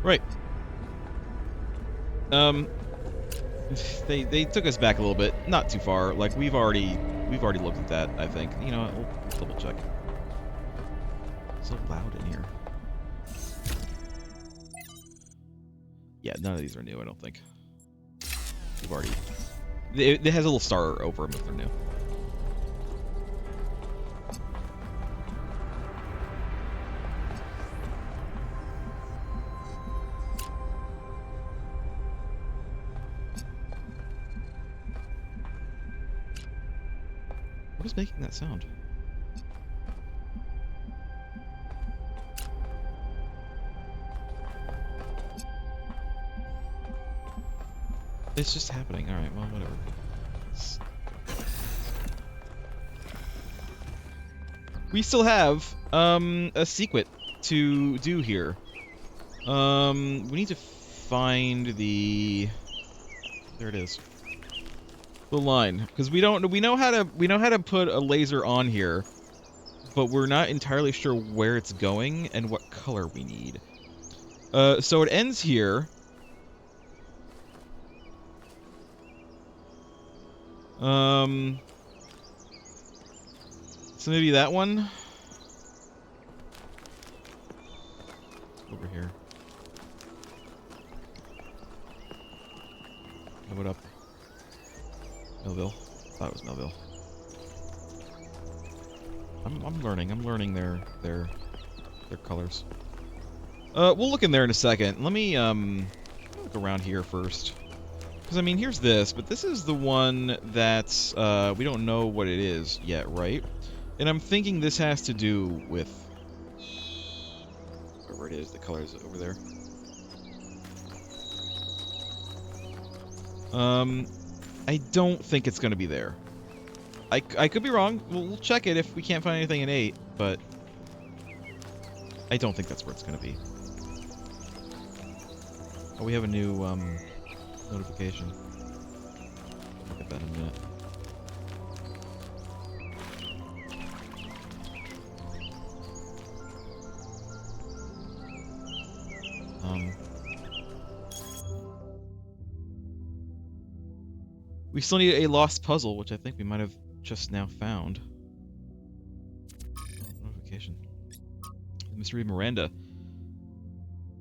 Right. They took us back a little bit, not too far. Like we've already looked at that. I think. You know what? We'll double check. It's so loud in here. Yeah, none of these are new. I don't think. We've already. It has a little star over them if they're new. What is making that sound? It's just happening. Alright, well, whatever. We still have, a secret to do here. We need to find the... There it is. The line. Because we know how to put a laser on here, but we're not entirely sure where it's going and what color we need. So it ends here. So maybe that one? Over here. Oh, what up? Melville. Thought it was Melville. I'm learning their colors. We'll look in there in a second. Let me look around here first. Because I mean, here's this, but this is the one that we don't know what it is yet, right? And I'm thinking this has to do with wherever it is, the colors over there. I don't think it's going to be there. I could be wrong. We'll check it if we can't find anything in 8, but I don't think that's where it's going to be. Oh, we have a new notification. I'll look at that in a minute. We still need a lost puzzle, which I think we might have just now found. Oh, notification. Mystery Miranda.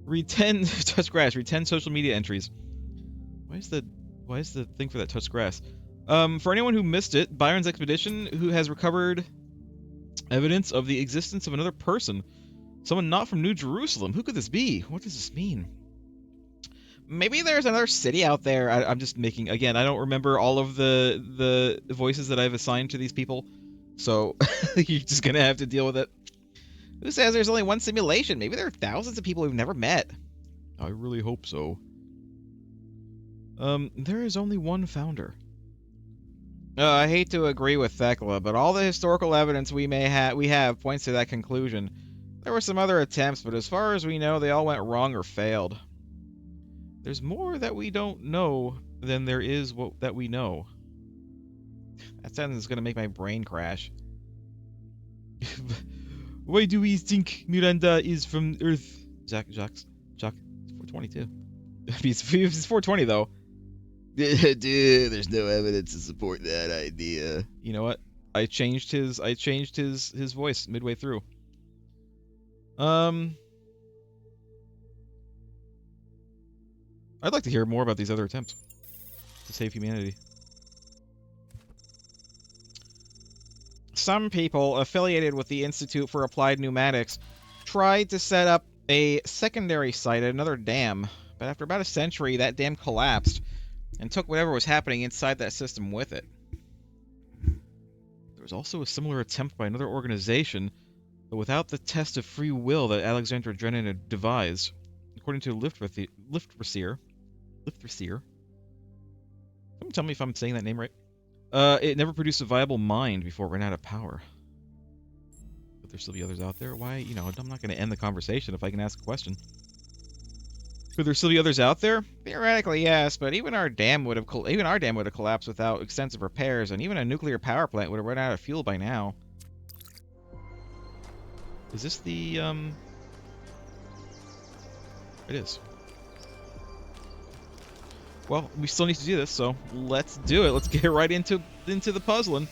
Read 10 touch grass. Read 10 social media entries. Why is the thing for that touch grass? For anyone who missed it, Byron's expedition who has recovered evidence of the existence of another person. Someone not from New Jerusalem. Who could this be? What does this mean? Maybe there's another city out there. I'm just making... Again, I don't remember all of the voices that I've assigned to these people. So, you're just gonna have to deal with it. Who says there's only one simulation? Maybe there are thousands of people we've never met. I really hope so. There is only one founder. I hate to agree with Thekla, but all the historical evidence we have points to that conclusion. There were some other attempts, but as far as we know, they all went wrong or failed. There's more that we don't know than there is that we know. That sentence is going to make my brain crash. Why do we think Miranda is from Earth? Jacques, 422. He's 420 though. Dude, there's no evidence to support that idea. You know what? I changed his voice midway through. I'd like to hear more about these other attempts to save humanity. Some people affiliated with the Institute for Applied Pneumatics tried to set up a secondary site at another dam, but after about a century, that dam collapsed and took whatever was happening inside that system with it. There was also a similar attempt by another organization, but without the test of free will that Alexandra Drennan had devised. According to Liftreseer. Someone tell me if I'm saying that name right. It never produced a viable mind before it ran out of power. Could there still be others out there? Why, you know, I'm not going to end the conversation if I can ask a question. Could there still be others out there? Theoretically, yes, but even our dam would have collapsed without extensive repairs, and even a nuclear power plant would have run out of fuel by now. Is this the It is. Well, we still need to do this, so let's do it. Let's get right into the puzzling.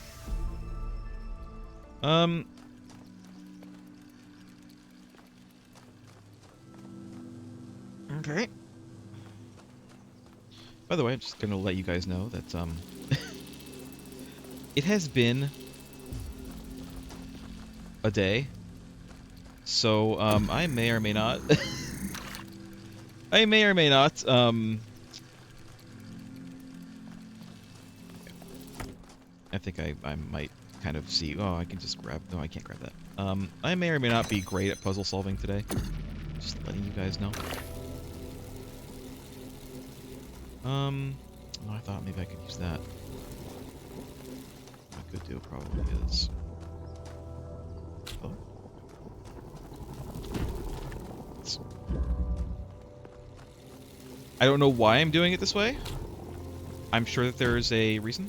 Okay. By the way, I'm just gonna let you guys know that it has been a day, so I may or may not I may or may not I think I might kind of see. Oh, I can just grab. No, I can't grab that. I may or may not be great at puzzle solving today. Just letting you guys know. Oh, I thought maybe I could use that. What I could do probably is. Oh. I don't know why I'm doing it this way. I'm sure that there is a reason.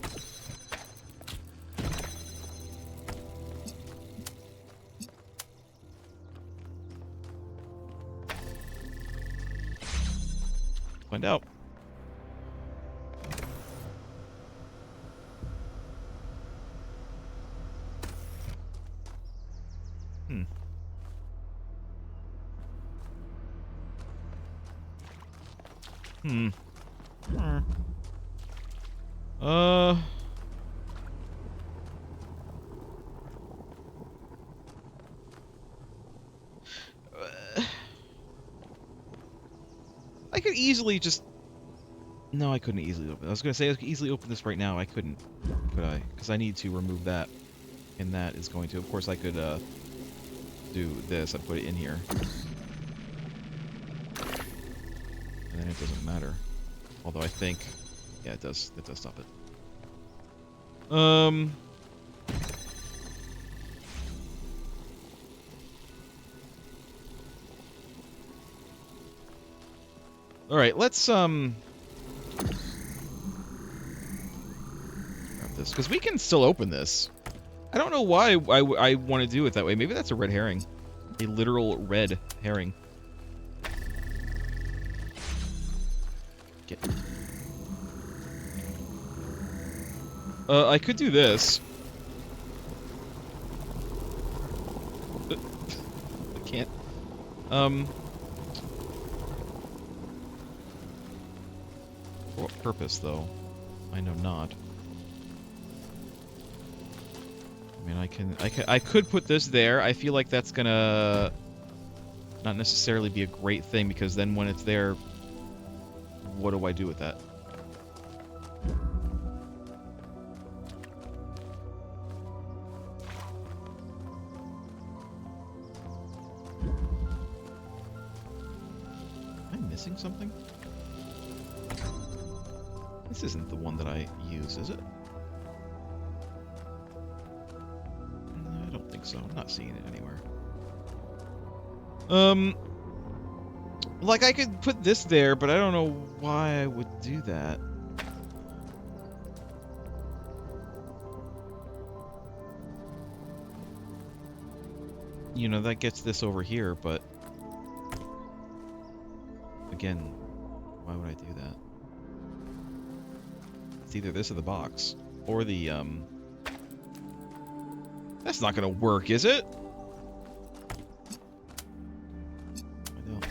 Find out. I could easily just... No, I couldn't easily open it. I was going to say I could easily open this right now. I couldn't, could I? Because I need to remove that. And that is going to... Of course, I could do this. I'd put it in here. And then it doesn't matter. Although I think... Yeah, it does. It does stop it. Alright, let's, grab this. Because we can still open this. I don't know why I want to do it that way. Maybe that's a red herring. A literal red herring. Get... I could do this. I can't. For what purpose, though? I know not. I mean, I could put this there. I feel like that's gonna not necessarily be a great thing, because then when it's there, what do I do with that? Missing something? This isn't the one that I use, is it? No, I don't think so. I'm not seeing it anywhere. Like I could put this there, but I don't know why I would do that. You know, that gets this over here, but again, why would I do that? It's either this or the box. Or the, That's not gonna work, is it? I don't.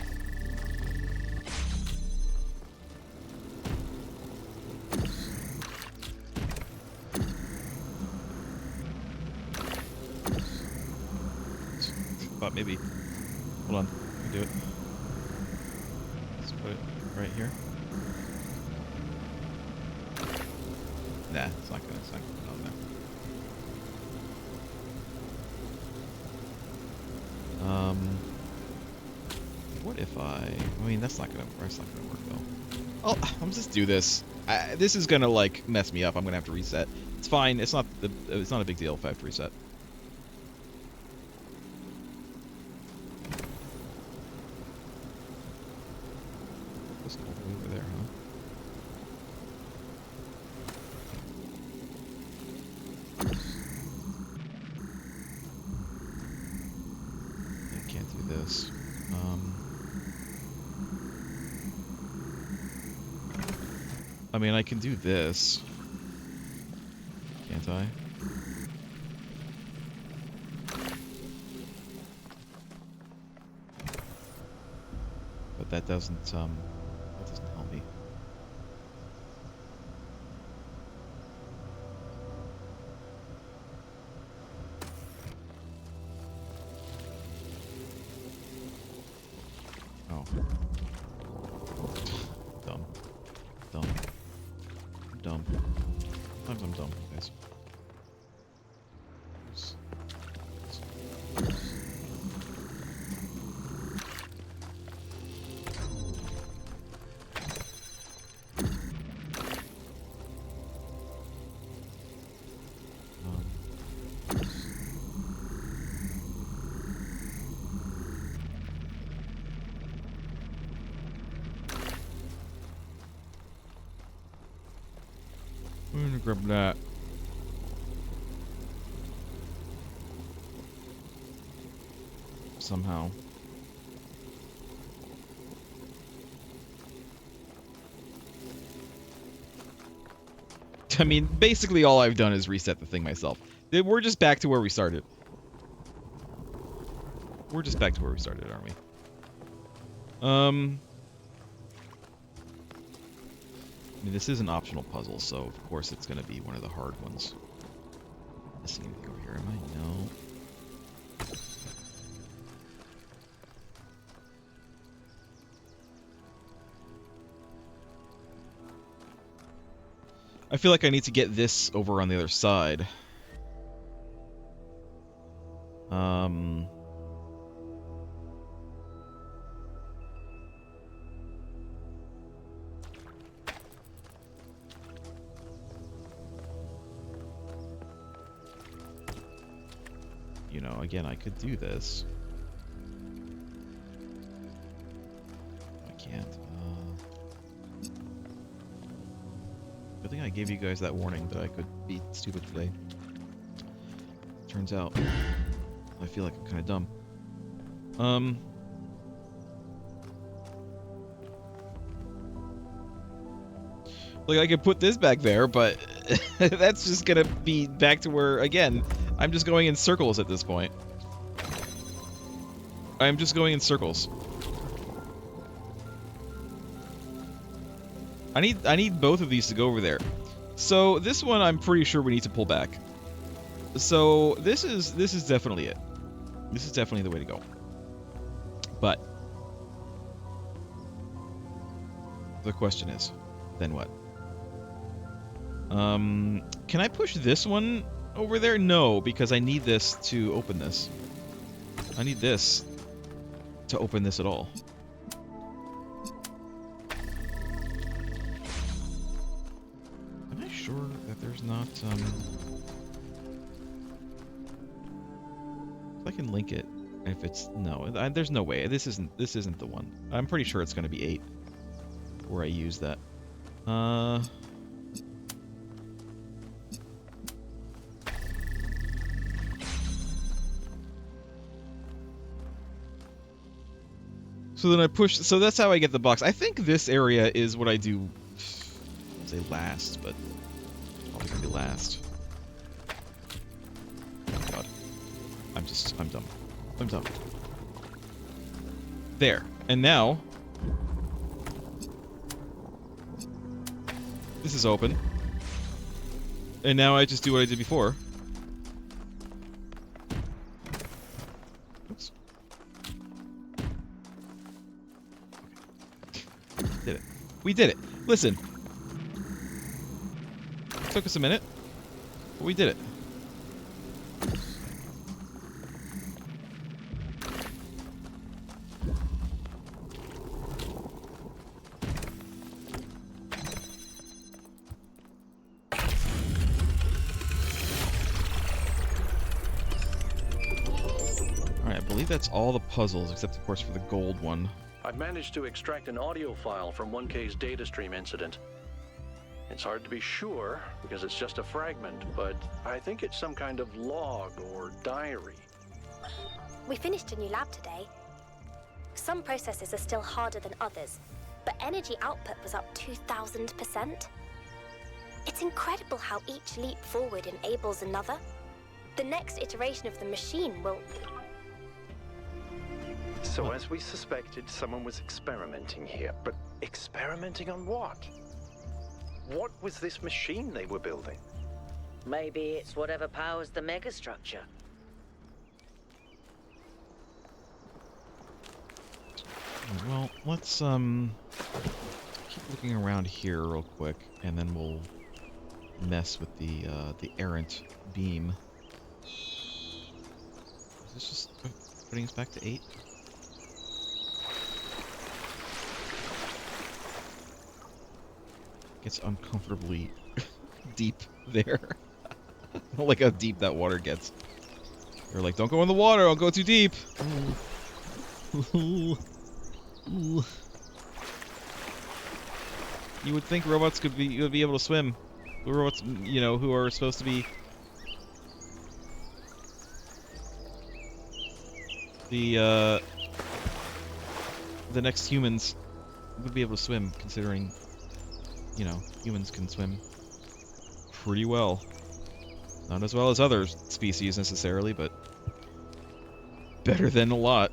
Thought maybe... Hold on. I can do it. Put it right here. Nah, it's not gonna go on there. What if I mean, that's not gonna work though. Oh, I'll just do this. This is gonna like mess me up. I'm gonna have to reset. It's fine. It's not a big deal if I have to reset. Over there, huh? I can't do this. mean, I can do this. Can't I? But that doesn't help me. Oh. Dumb. Dumb. Dumb. Sometimes I'm dumb, guys. I'm gonna grab that. Somehow. I mean, basically all I've done is reset the thing myself. We're just back to where we started. We're just back to where we started, aren't we? I mean, this is an optional puzzle, so of course it's going to be one of the hard ones. Missing anything over here, am I? No. I feel like I need to get this over on the other side. You know, again, I could do this. I can't. I think I gave you guys that warning that I could be stupid today. Turns out, I feel like I'm kind of dumb. Like, I could put this back there, but that's just gonna be back to where, again, I'm just going in circles at this point. I'm just going in circles. I need both of these to go over there. So this one I'm pretty sure we need to pull back. So this is definitely it. This is definitely the way to go. But the question is, then what? Can I push this one over there? No, because I need this to open this. I need this to open this at all. Am I sure that there's not, I can link it if it's, no, there's no way. This isn't the one. I'm pretty sure it's going to be 8 where I use that. So then I push, so that's how I get the box. I think this area is what I do, I'd say last, but probably gonna be last. Oh god. I'm dumb. I'm dumb. There. And now, this is open. And now I just do what I did before. Oops. Did it. We did it. Listen. It took us a minute, but we did it. That's all the puzzles, except of course for the gold one. I've managed to extract an audio file from 1K's data stream incident. It's hard to be sure, because it's just a fragment, but I think it's some kind of log or diary. We finished a new lab today. Some processes are still harder than others, but energy output was up 2,000%. It's incredible how each leap forward enables another. The next iteration of the machine will... So as we suspected, someone was experimenting here. But experimenting on what? What was this machine they were building? Maybe it's whatever powers the megastructure. Well, let's keep looking around here real quick, and then we'll mess with the errant beam. Is this just putting us back to 8? Gets uncomfortably deep there. I don't like how deep that water gets. They're like, don't go in the water, I'll go too deep. Ooh. Ooh. You would think robots would be able to swim. The robots, you know, who are supposed to be the next humans would be able to swim, considering, you know, humans can swim pretty well. Not as well as other species necessarily, but better than a lot.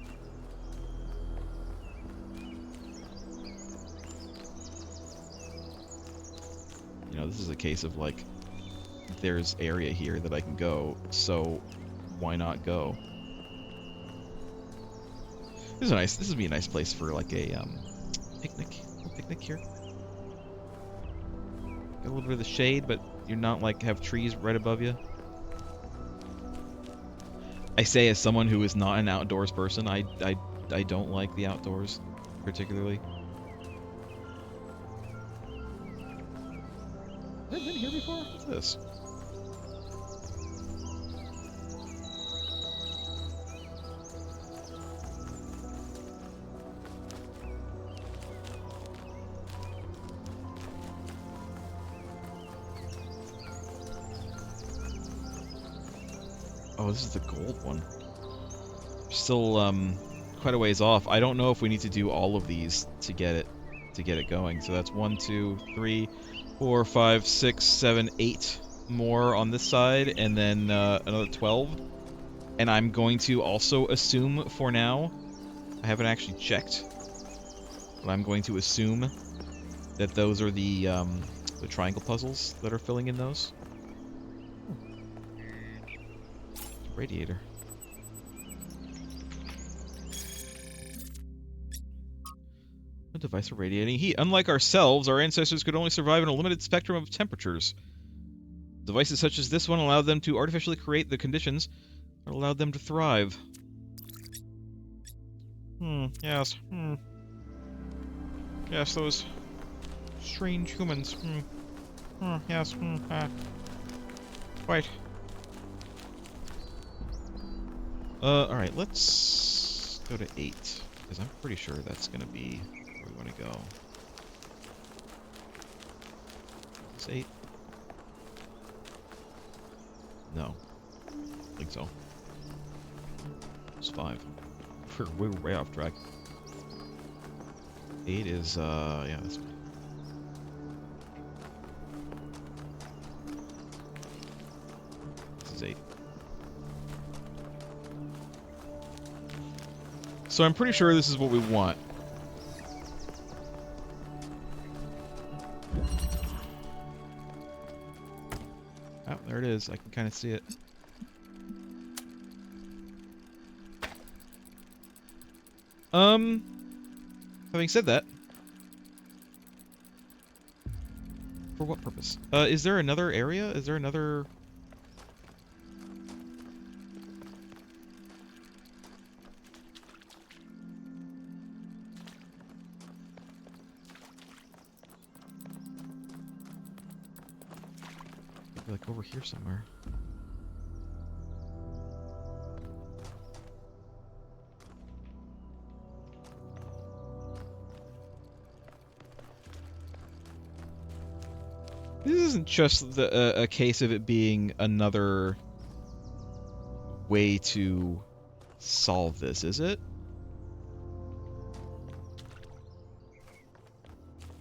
You know, this is a case of like, there's area here that I can go, so why not go? This would be a nice place for like a picnic. A picnic here. Got a little bit of the shade, but you're not like have trees right above you. I say as someone who is not an outdoors person, I don't like the outdoors particularly. Have I been here before? What's this? Oh, this is the gold one. Still, quite a ways off. I don't know if we need to do all of these to get it going. So that's 1, 2, 3, 4, 5, 6, 7, 8 more on this side, and then another 12. And I'm going to also assume for now, I haven't actually checked, but I'm going to assume that those are the triangle puzzles that are filling in those. Radiator. A device for radiating heat. Unlike ourselves, our ancestors could only survive in a limited spectrum of temperatures. Devices such as this one allowed them to artificially create the conditions that allowed them to thrive. Yes. Yes, those strange humans. Yes. Right. Alright, let's go to 8, because I'm pretty sure that's gonna be where we want to go. Is 8? No. I think so. It's 5. We're way off track. 8 is, yeah, this one. This is 8. So I'm pretty sure this is what we want. Oh, there it is. I can kind of see it. Having said that, for what purpose? Is there another area? Is there another... like over here somewhere. This isn't just a case of it being another way to solve this, is it?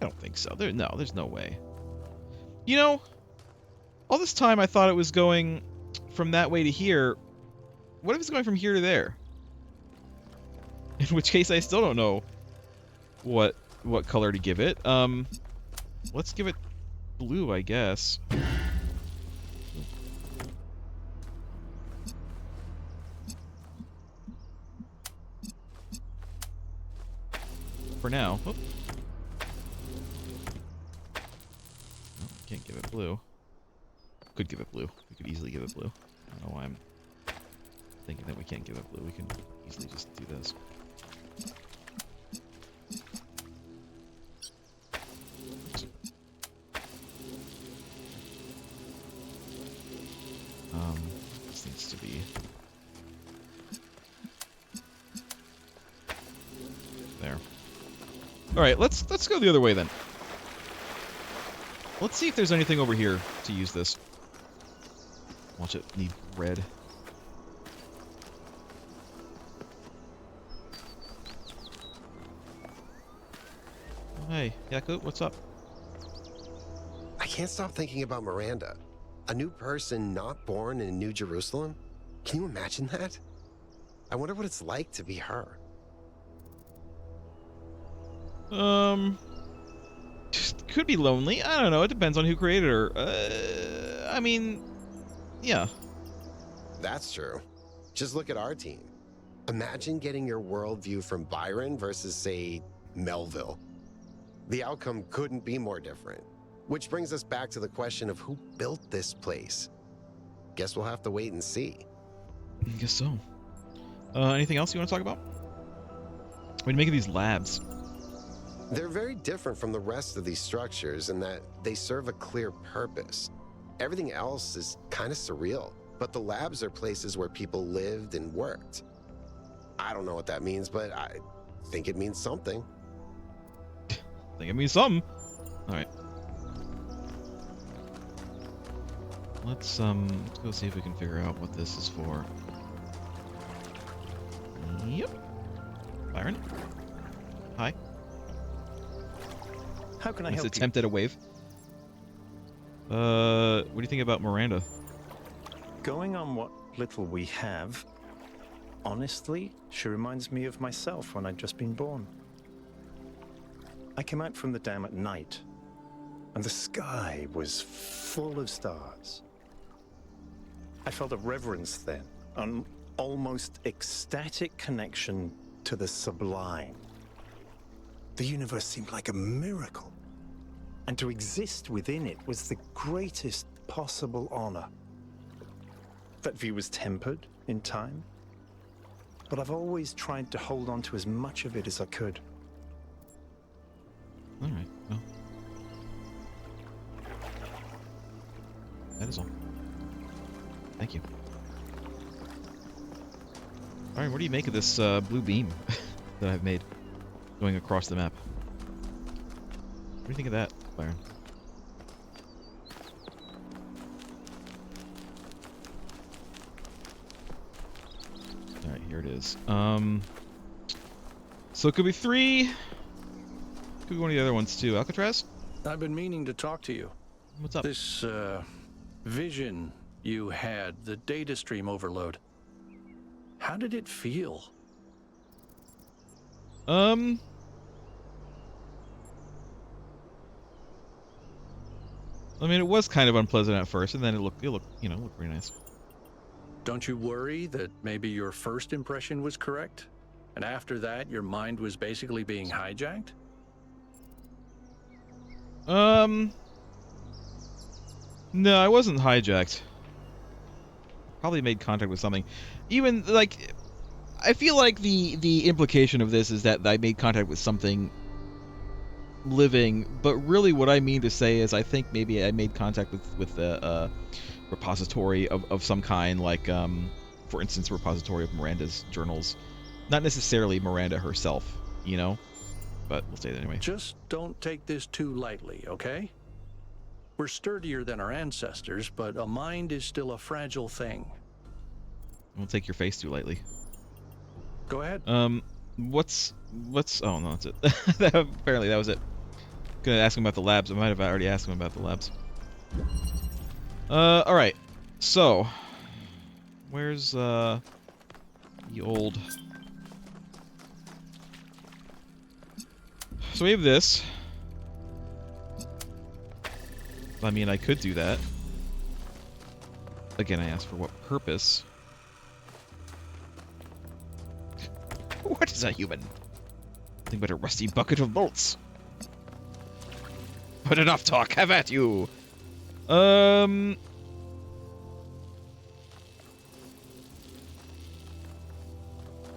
I don't think so. There's no way. You know, All this time I thought it was going from that way to here. What if it's going from here to there? In which case I still don't know what color to give it. Let's give it blue, I guess. For now. Oop. No, can't give it blue. Could give it blue. We could easily give it blue. I don't know why I'm thinking that we can't give it blue. We can easily just do this. This needs to be there. All right, let's go the other way then. Let's see if there's anything over here to use this. Watch it need red. Oh, hey, Yaku, what's up? I can't stop thinking about Miranda. A new person not born in New Jerusalem? Can you imagine that? I wonder what it's like to be her. Could be lonely. I don't know. It depends on who created her. I mean, yeah. That's true. Just look at our team. Imagine getting your worldview from Byron versus, say, Melville. The outcome couldn't be more different. Which brings us back to the question of who built this place. Guess we'll have to wait and see. I guess so. Anything else you want to talk about? What do you make of these labs? They're very different from the rest of these structures in that they serve a clear purpose. Everything else is kind of surreal, but the labs are places where people lived and worked. I don't know what that means, but I think it means something. I think it means something. All right. Let's go see if we can figure out what this is for. Yep. Byron. Hi. How can I Let's help you? attempt at a wave. What do you think about Miranda? Going on what little we have, honestly, she reminds me of myself when I'd just been born. I came out from the dam at night, and the sky was full of stars. I felt a reverence then, an almost ecstatic connection to the sublime. The universe seemed like a miracle, and to exist within it was the greatest possible honor. That view was tempered in time, but I've always tried to hold on to as much of it as I could. All right. Well, that is all. Thank you. All right. What do you make of this blue beam that I've made going across the map? What do you think of that, Byron? All right, here it is. So it could be 3. Could be one of the other ones too. Alcatraz? I've been meaning to talk to you. What's up? This vision you had, the data stream overload. How did it feel? I mean, it was kind of unpleasant at first, and then it looked pretty nice. Don't you worry that maybe your first impression was correct? And after that, your mind was basically being hijacked? No, I wasn't hijacked. Probably made contact with something. Even, like, I feel like the implication of this is that I made contact with something living, but really what I mean to say is I think maybe I made contact with a repository of some kind, like, for instance, a repository of Miranda's journals. Not necessarily Miranda herself, you know? But we'll say that anyway. Just don't take this too lightly, okay? We're sturdier than our ancestors, but a mind is still a fragile thing. Don't take your face too lightly. Go ahead. What's oh no, that's it. Apparently that was it. Gonna ask him about the labs. I might have already asked him about the labs. Alright. So, where's, the old... So we have this. I mean, I could do that. Again, I asked for what purpose. What is a human? Nothing but a rusty bucket of bolts. But enough talk, have at you!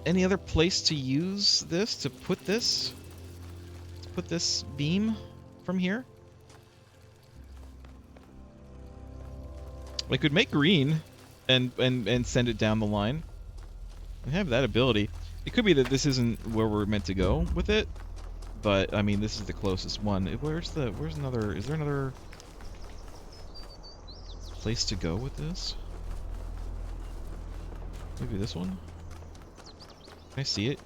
Any other place to use this? To put this? To put this beam from here? I could make green and send it down the line. I have that ability. It could be that this isn't where we're meant to go with it, but I mean this is the closest one. Where's another? Is there another place to go with this? Maybe this one? Can I see it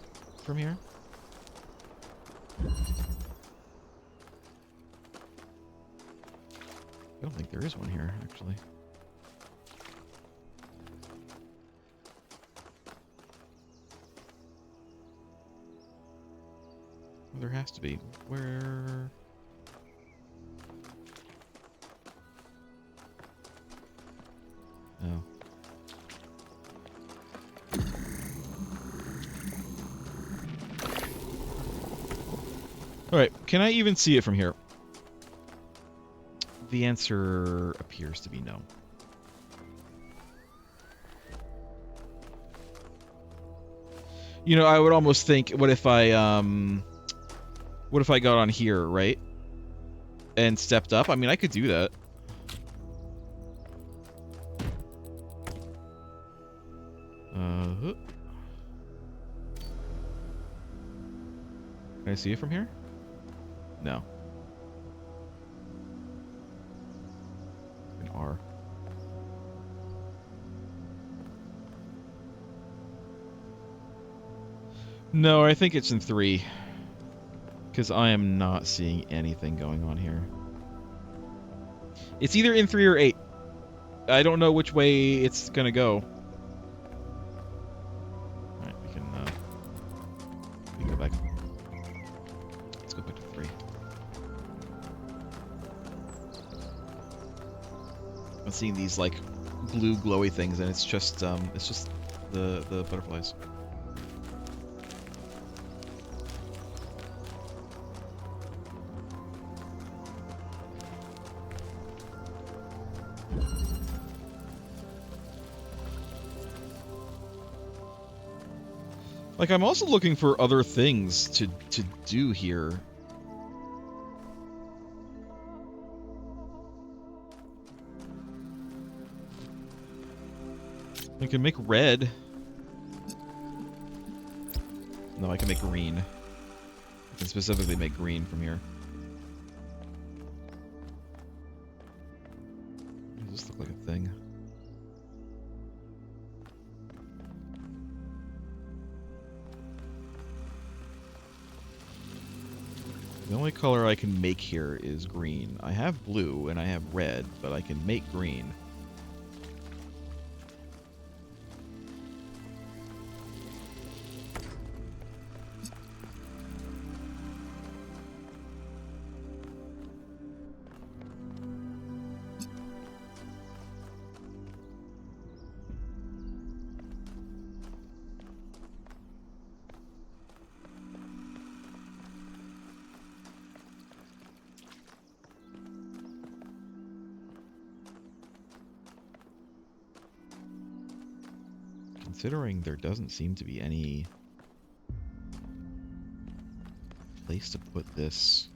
from here? I don't think there is one here, actually. There has to be. Where... Oh. Alright, can I even see it from here? The answer appears to be no. You know, I would almost think, what if I got on here, right? And stepped up? I mean, I could do that. Can I see it from here? No. An R. No, I think it's in 3. Because I am not seeing anything going on here. It's either in 3 or 8. I don't know which way it's gonna go. Alright, we can go back. Let's go back to 3. I'm seeing these like blue glowy things, and it's just the butterflies. Like, I'm also looking for other things to do here. I can make red. No, I can make green. I can specifically make green from here. Does this look like a thing? The only color I can make here is green. I have blue and I have red, but I can make green. Considering there doesn't seem to be any place to put this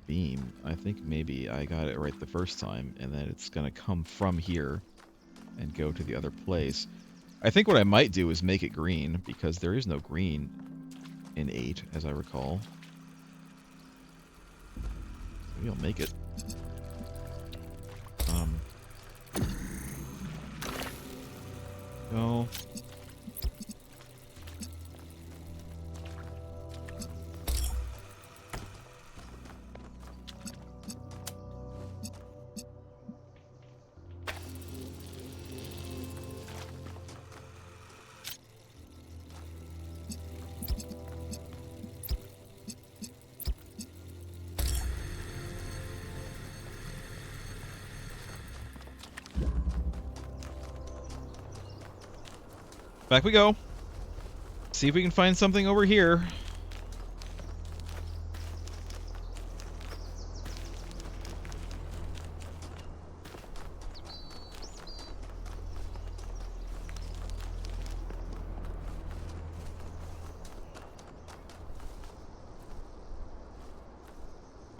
beam, I think maybe I got it right the first time, and that it's going to come from here and go to the other place. I think what I might do is make it green, because there is no green in 8, as I recall. Maybe I'll make it. Go. Back we go. See if we can find something over here.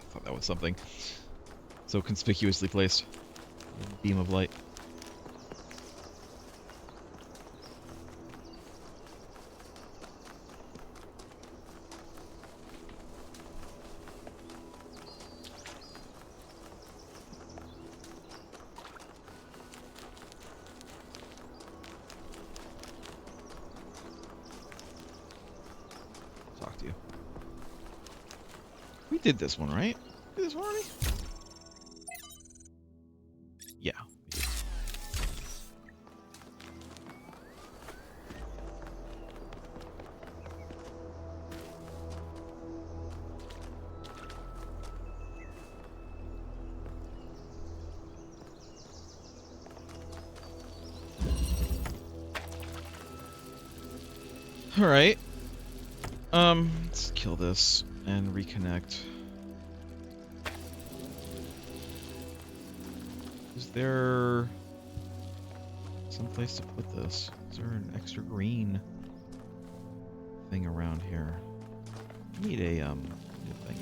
I thought that was something so conspicuously placed. A beam of light. Talk to you. We did this one, right? Did this one already? Yeah. We did. All right. Let's kill this and reconnect. Is there some place to put this? Is there an extra green thing around here? I need a thing.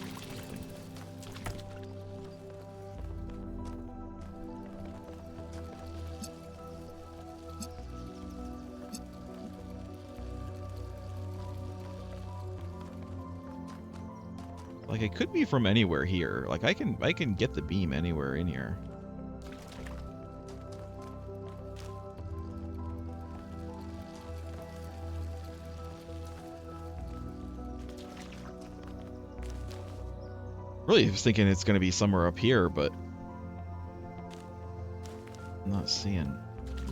Like, it could be from anywhere here. Like, I can get the beam anywhere in here. Really was thinking it's going to be somewhere up here, but I'm not seeing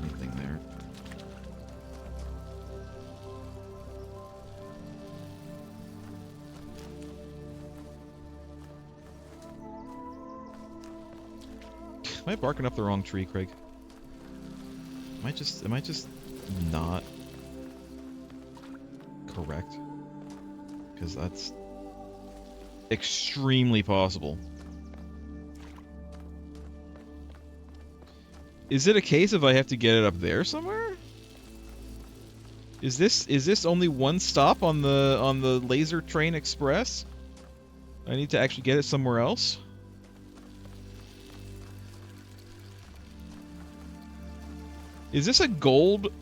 anything there. Am I barking up the wrong tree, Craig? Am I just not correct? Because that's extremely possible. Is it a case of I have to get it up there somewhere? Is this only one stop on the Laser Train Express? I need to actually get it somewhere else? Is this a gold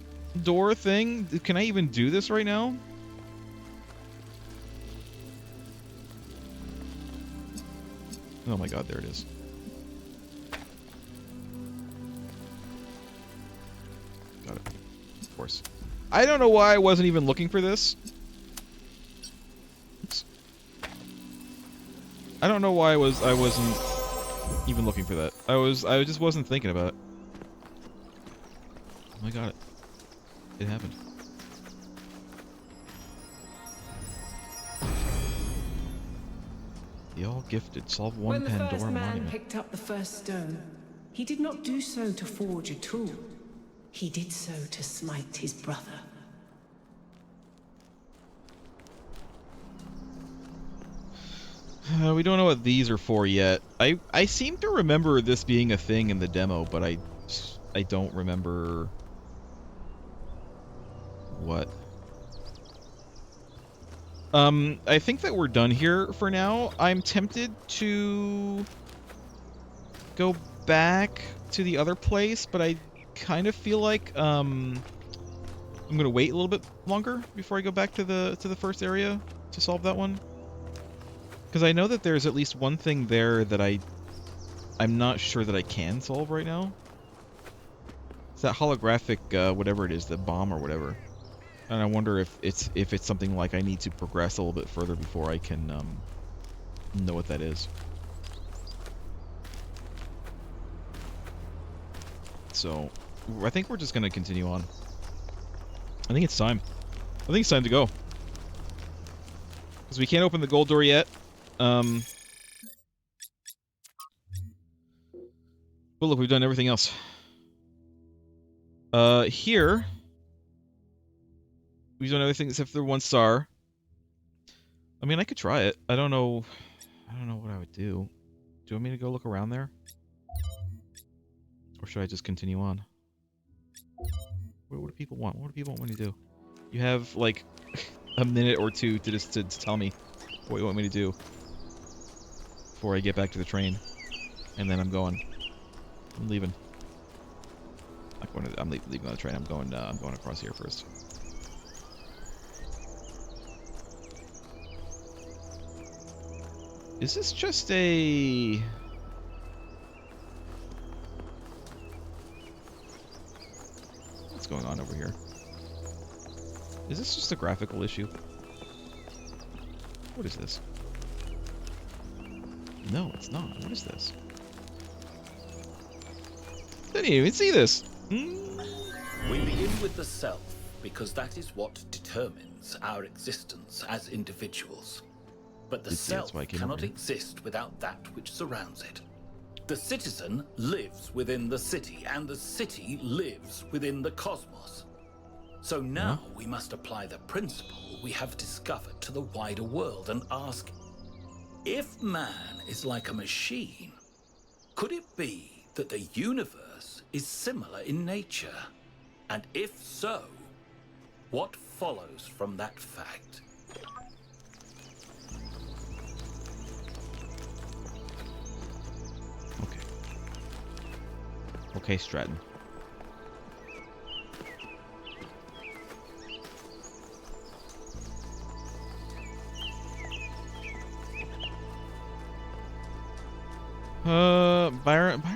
door thing? Can I even do this right now? Oh my god, there it is. Got it. Of course. I don't know why I wasn't even looking for this. Oops. I don't know why I wasn't even looking for that. I just wasn't thinking about it. I got it. It happened. The all-gifted solve one When the Pandora first man monument. picked up the first stone, he did not do so to forge a tool. He did so to smite his brother. We don't know what these are for yet. I seem to remember this being a thing in the demo, but I don't remember what. I think that we're done here for now. I'm tempted to go back to the other place, but I kind of feel like I'm gonna wait a little bit longer before I go back to the first area to solve that one. Because I know that there's at least one thing there that I'm not sure that I can solve right now. It's that holographic whatever it is, the bomb or whatever. And I wonder if it's something like I need to progress a little bit further before I can know what that is. So I think we're just gonna continue on. I think it's time. I think it's time to go. Because we can't open the gold door yet. But look, we've done everything else. Here We've done everything except for 1 star. I mean, I could try it. I don't know what I would do. Do you want me to go look around there? Or should I just continue on? What do people want? What do people want me to do? You have, like, a minute or two to just to tell me what you want me to do before I get back to the train. And then I'm going. I'm leaving. I'm leaving on the train. I'm going across here first. Is this just a... What's going on over here? Is this just a graphical issue? What is this? No, it's not. What is this? Didn't even see this. We begin with the self because that is what determines our existence as individuals. But the self cannot exist without that which surrounds it. The citizen lives within the city, and the city lives within the cosmos. So now we must apply the principle we have discovered to the wider world and ask, if man is like a machine, could it be that the universe is similar in nature? And if so, what follows from that fact? Okay. Okay, Stratton. Byron? For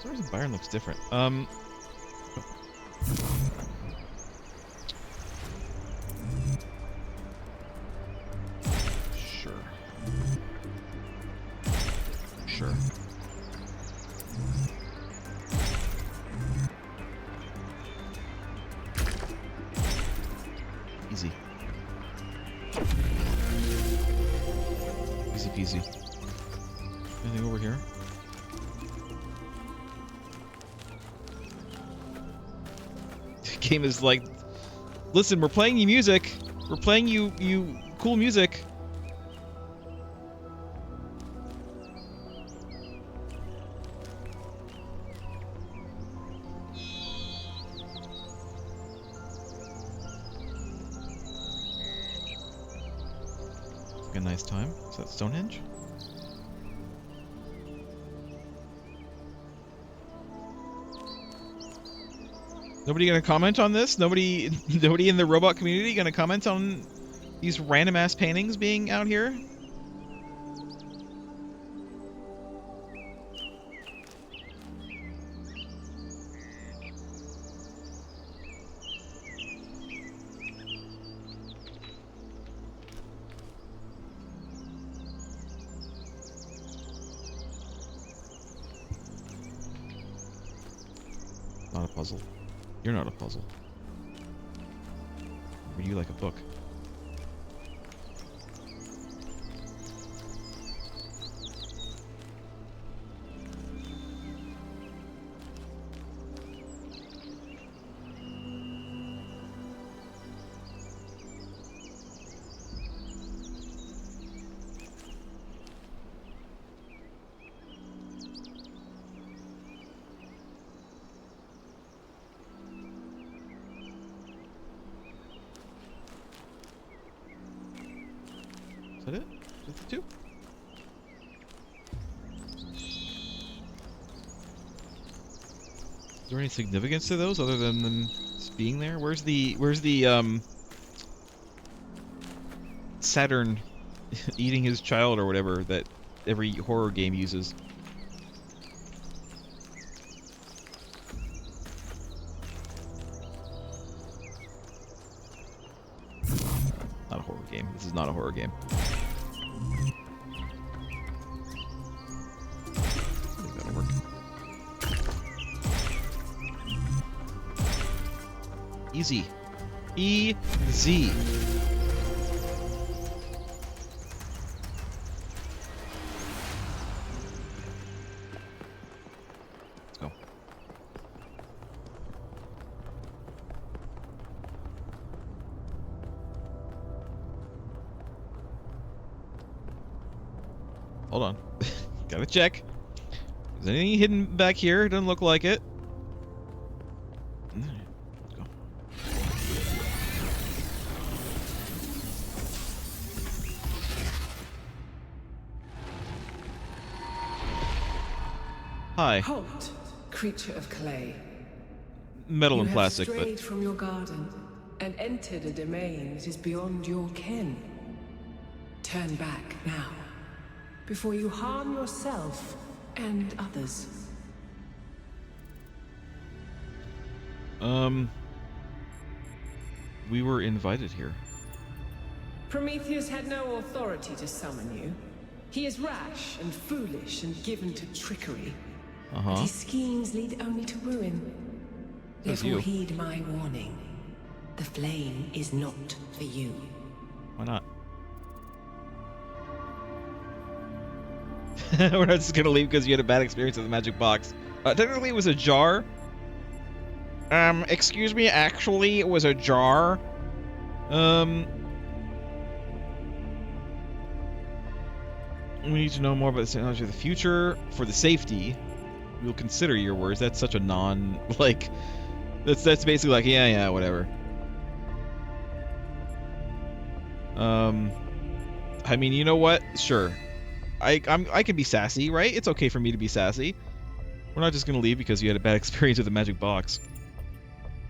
some reason Byron looks different. Sure. Sure. Easy. Easy peasy. Anything over here? The game is like, listen, we're playing you music. We're playing you cool music. Like a nice time. Is that Stonehenge? Nobody gonna comment on this? Nobody in the robot community gonna comment on these random ass paintings being out here? Not a puzzle. You're not a puzzle. Read you like a book. Is that it? Is that the two? Is there any significance to those other than them just being there? Where's the Saturn eating his child or whatever that every horror game uses? Not a horror game. This is not a horror game. That'll work. Easy. Easy. Let's go. hold on. Gotta check. Is anything hidden back here? Doesn't look like it. Alright, let's go. Hi. Halt, creature of clay. Metal and plastic, You have strayed but from your garden and entered a domain that is beyond your ken. Turn back now, before you harm yourself and others. we were invited here. Prometheus had no authority to summon you. He is rash and foolish and given to trickery. And his schemes lead only to ruin. Therefore heed my warning. The flame is not for you. Why not? We're not just gonna leave because you had a bad experience with the magic box. Technically it was a jar. Excuse me, actually it was a jar. We need to know more about the technology of the future. For the safety, we will consider your words. That's such a non, like, that's basically like, yeah, whatever. I mean, you know what? Sure. I can be sassy, right? It's okay for me to be sassy. We're not just gonna leave because you had a bad experience with the magic box.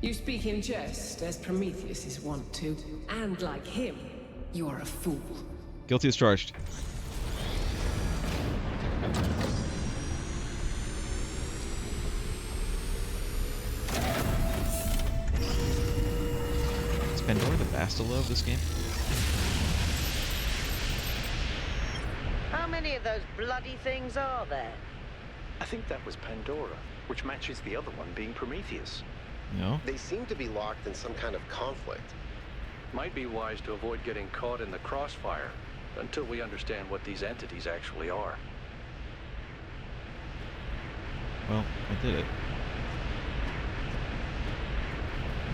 You speak in jest, as Prometheus is wont to, and like him, you are a fool. Guilty as charged. Is Pandora the Bastila of this game? How many of those bloody things are there? I think that was Pandora, which matches the other one being Prometheus. No? They seem to be locked in some kind of conflict. Might be wise to avoid getting caught in the crossfire until we understand what these entities actually are. Well, I did it.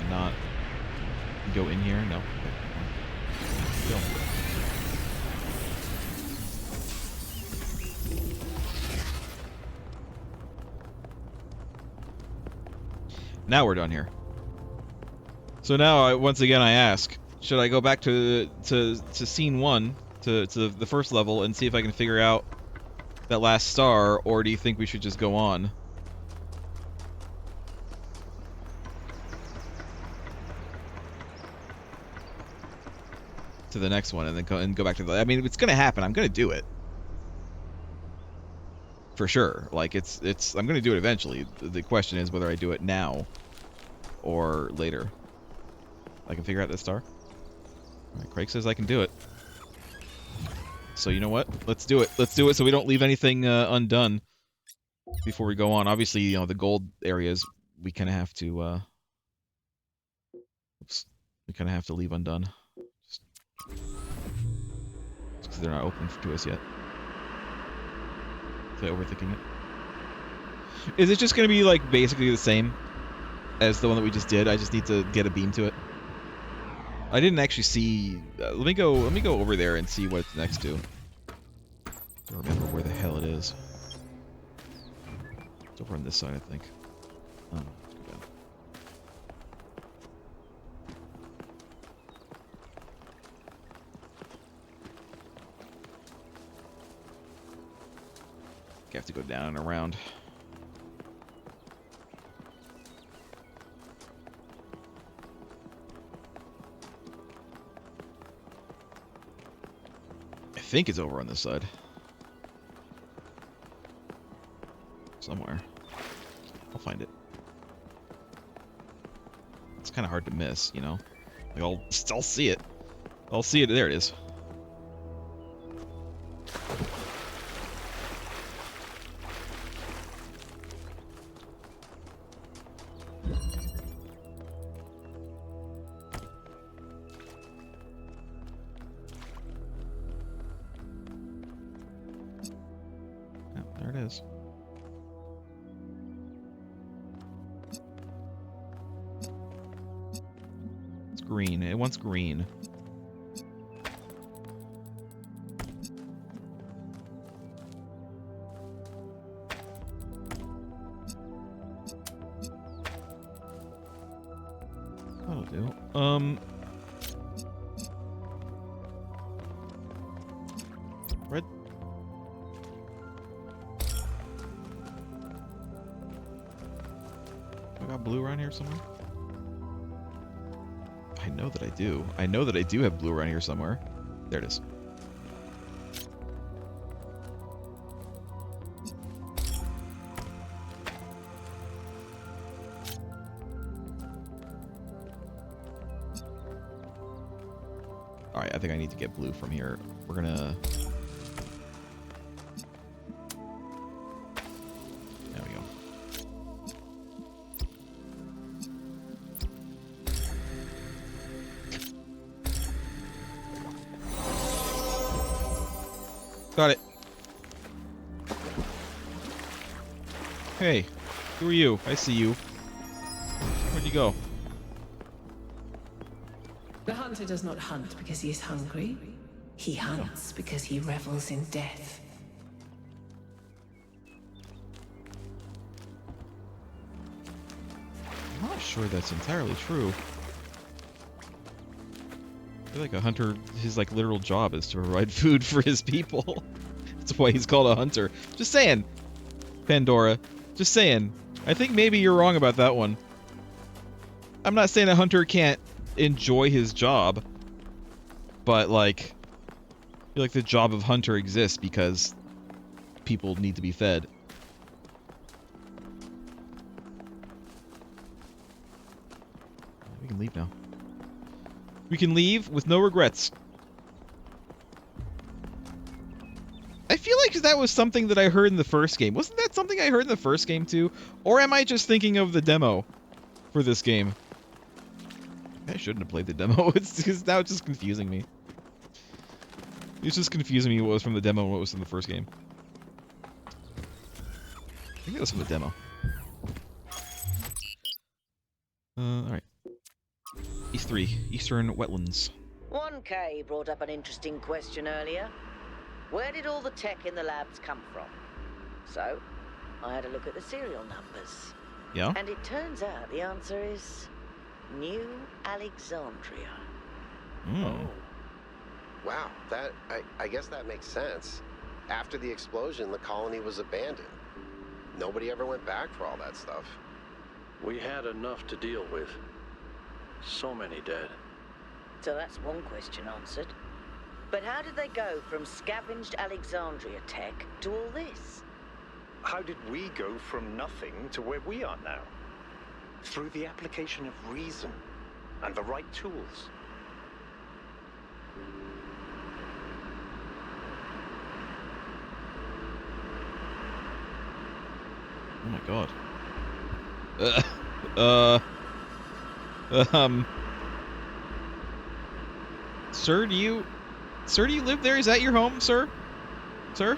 Not go in here? No. Okay. Go. Now we're done here. So now, once again, I ask: should I go back to scene 1, to the first level, and see if I can figure out that last star, or do you think we should just go on? To the next one, and then go back to the. I mean, it's gonna happen. I'm gonna do it. For sure. Like, it's I'm gonna do it eventually. The question is whether I do it now or later. I can figure out this star. Alright, Craig says I can do it. So you know what? Let's do it. Let's do it so we don't leave anything undone before we go on. Obviously, you know, the gold areas we kind of have to oops. We kind of have to leave undone. Just because they're not open to us yet. Am I overthinking it? Is it just gonna be like basically the same as the one that we just did? I just need to get a beam to it. I didn't actually see. Let me go over there and see what it's next to. I don't remember where the hell it is. It's over on this side, I think. Oh, let's go down. You have to go down and around. I think it's over on this side. Somewhere. I'll find it. It's kind of hard to miss, you know? Like, I'll see it. I'll see it. There it is. There it is. It's green. It wants green. Red. I got blue around here somewhere? I know that I do. I know that I do have blue around here somewhere. There it is. Alright, I think I need to get blue from here. We're gonna... There we go. Got it. Hey, who are you? I see you. Where'd you go? The hunter does not hunt because he is hungry. He hunts because he revels in death. I'm not sure that's entirely true. I feel like a hunter, his like literal job is to provide food for his people. That's why he's called a hunter. Just saying, Pandora. Just saying. I think maybe you're wrong about that one. I'm not saying a hunter can't enjoy his job, but like, I feel like the job of hunter exists because people need to be fed. We can leave now. We can leave with no regrets. I feel like that was something that I heard in the first game. Wasn't that something I heard in the first game too? Or am I just thinking of the demo for this game? I shouldn't have played the demo. It's now it's just confusing me. It's just confusing me what was from the demo and what was from the first game. I think it was from the demo. Alright. East 3, Eastern Wetlands. 1K brought up an interesting question earlier. Where did all the tech in the labs come from? So, I had a look at the serial numbers. Yeah? And it turns out the answer is New Alexandria. Oh. Wow, I guess that makes sense. After the explosion, the colony was abandoned. Nobody ever went back for all that stuff. We had enough to deal with. So many dead. So that's one question answered. But how did they go from scavenged Alexandria tech to all this? How did we go from nothing to where we are now? Through the application of reason and the right tools. Oh my god. Sir, do you live there? Is that your home, sir? Sir?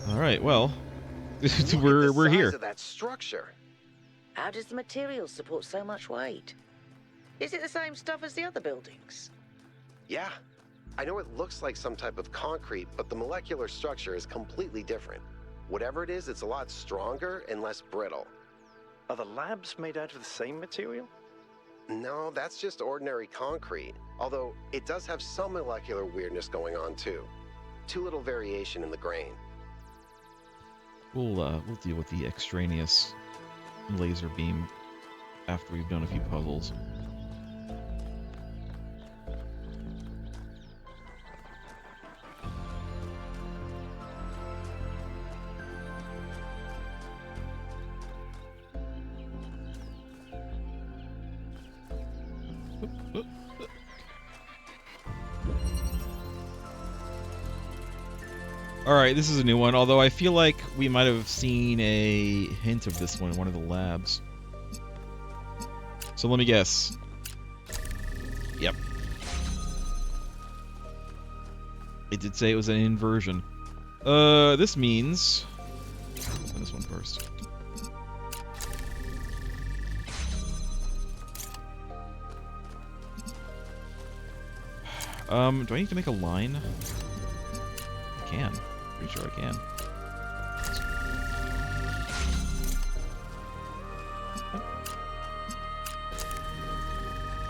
All right, well, we're here. Of that structure. How does the material support so much weight? Is it the same stuff as the other buildings? Yeah. I know it looks like some type of concrete, but the molecular structure is completely different. Whatever it is, it's a lot stronger and less brittle. Are the labs made out of the same material? No, that's just ordinary concrete. Although, it does have some molecular weirdness going on, too. Too little variation in the grain. We'll deal with the extraneous laser beam after we've done a few puzzles. Alright, this is a new one, although I feel like we might have seen a hint of this one in one of the labs. So let me guess. Yep. It did say it was an inversion. This means... Let's do this one first. Do I need to make a line? I can. Pretty sure I can.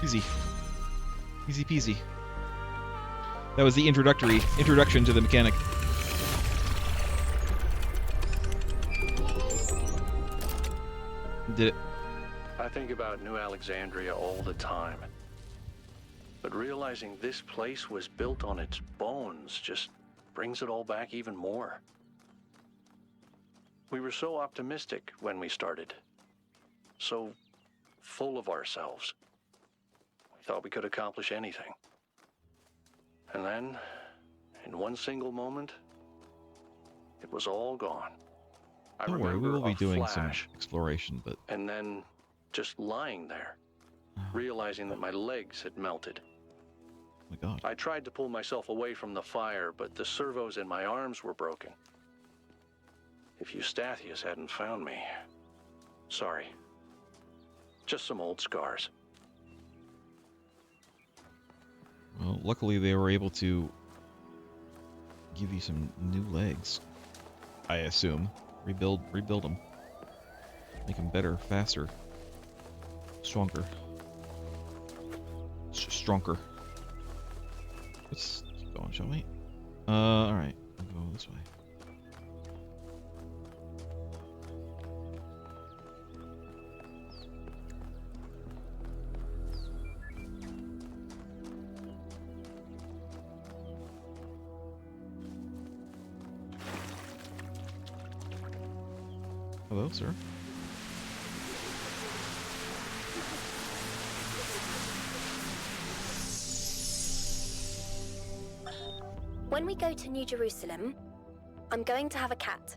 Easy. Easy peasy. That was the introduction to the mechanic. Did it. I think about New Alexandria all the time. But realizing this place was built on its bones just brings it all back even more. We were so optimistic when we started. So full of ourselves. We thought we could accomplish anything. And then, in one single moment, it was all gone. Don't worry, we will be doing some exploration, but... And then, just lying there, realizing that my legs had melted. Oh my God. I tried to pull myself away from the fire, but the servos in my arms were broken. If Eustathius hadn't found me... Sorry. Just some old scars. Well, luckily they were able to give you some new legs, I assume. Rebuild them. Make them better, faster, stronger. Stronger. Let's keep going, shall we? Alright. We'll go this way. Hello, sir. When we go to New Jerusalem, I'm going to have a cat.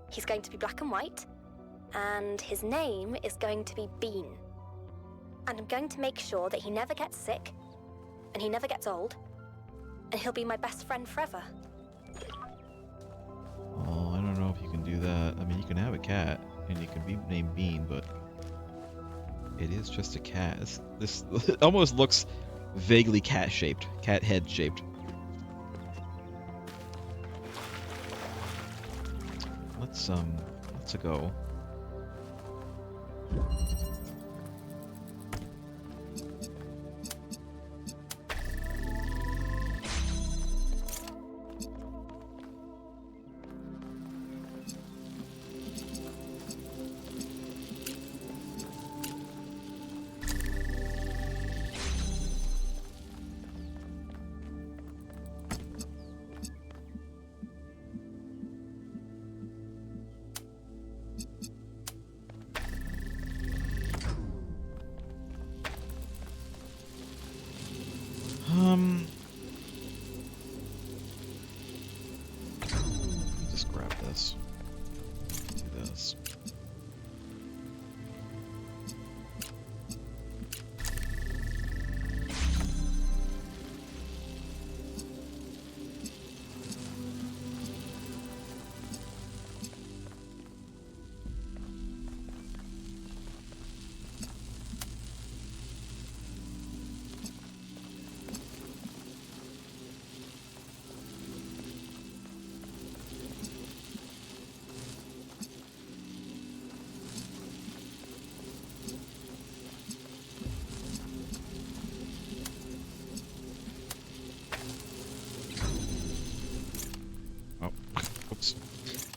He's going to be black and white, and his name is going to be Bean. And I'm going to make sure that he never gets sick, and he never gets old, and he'll be my best friend forever. Oh, I don't know if you can do that. I mean, you can have a cat, and you can be named Bean, but it is just a cat. This it almost looks vaguely cat-shaped, cat head-shaped. Let's go. Just grab this. Do this.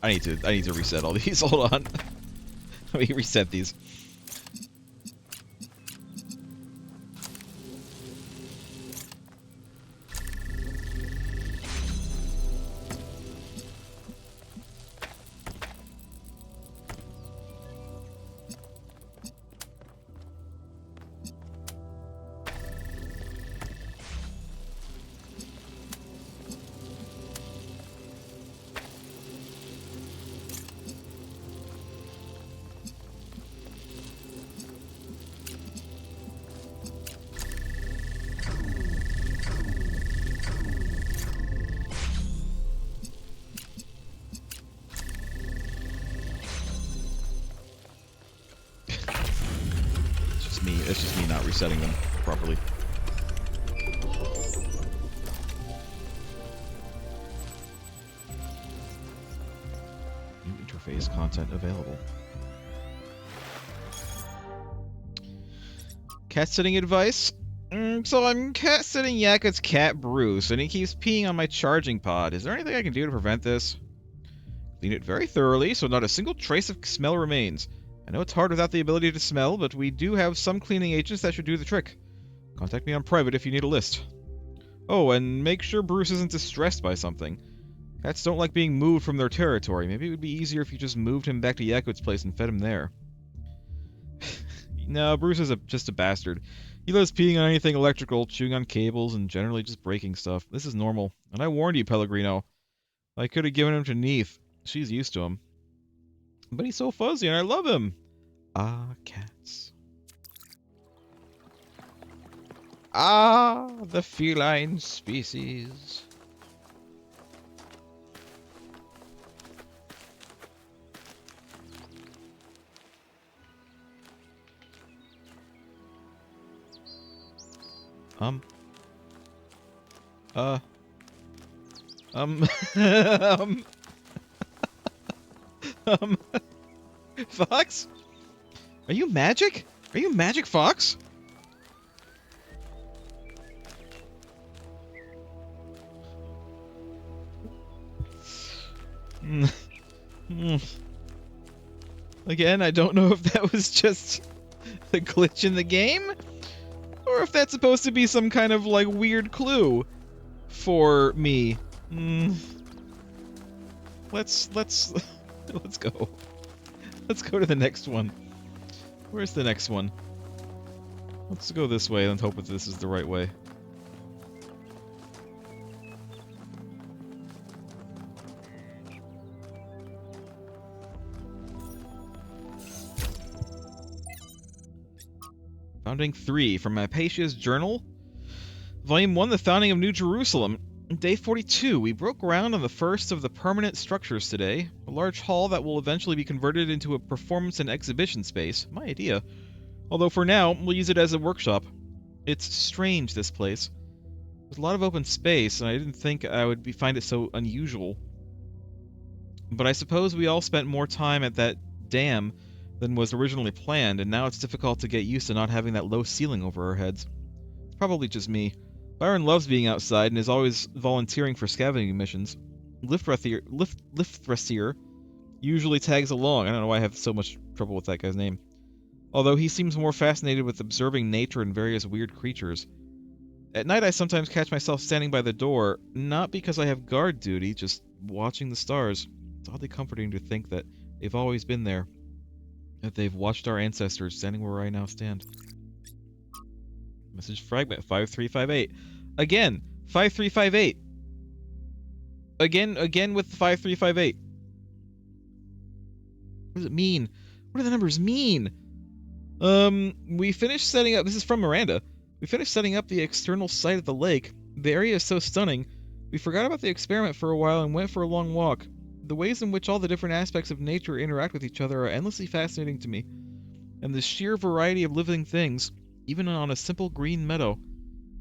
I need to reset all these. Hold on. Let me reset these. It's just me not resetting them properly. New interface content available. Cat sitting advice? So I'm cat sitting Yakut's cat Bruce, and he keeps peeing on my charging pod. Is there anything I can do to prevent this? Clean it very thoroughly so not a single trace of smell remains. I know it's hard without the ability to smell, but we do have some cleaning agents that should do the trick. Contact me on private if you need a list. Oh, and make sure Bruce isn't distressed by something. Cats don't like being moved from their territory. Maybe it would be easier if you just moved him back to Yakut's place and fed him there. No, Bruce is just a bastard. He loves peeing on anything electrical, chewing on cables, and generally just breaking stuff. This is normal. And I warned you, Pellegrino. I could have given him to Neith. She's used to him. But he's so fuzzy and I love him. Ah, cats. Ah, the feline species. Fox? Are you magic? Are you magic, Fox? Again, I don't know if that was just a glitch in the game, or if that's supposed to be some kind of, like, weird clue for me. Let's go. Let's go to the next one. Where's the next one? Let's go this way and hope that this is the right way. Founding 3 from Hypatia's Journal. Volume 1, The Founding of New Jerusalem. Day 42. We broke ground on the first of the permanent structures today. A large hall that will eventually be converted into a performance and exhibition space. My idea. Although for now, we'll use it as a workshop. It's strange, this place. There's a lot of open space, and I didn't think I would find it so unusual. But I suppose we all spent more time at that dam than was originally planned, and now it's difficult to get used to not having that low ceiling over our heads. It's probably just me. Byron loves being outside and is always volunteering for scavenging missions. Lifthrasier usually tags along. I don't know why I have so much trouble with that guy's name. Although he seems more fascinated with observing nature and various weird creatures. At night I sometimes catch myself standing by the door, not because I have guard duty, just watching the stars. It's oddly comforting to think that they've always been there. That they've watched our ancestors standing where I now stand. Message fragment 5358. Again, 5358. Again with 5358. What does it mean? What do the numbers mean? We finished setting up. This is from Miranda. We finished setting up the external site of the lake. The area is so stunning. We forgot about the experiment for a while and went for a long walk. The ways in which all the different aspects of nature interact with each other are endlessly fascinating to me. And the sheer variety of living things, even on a simple green meadow.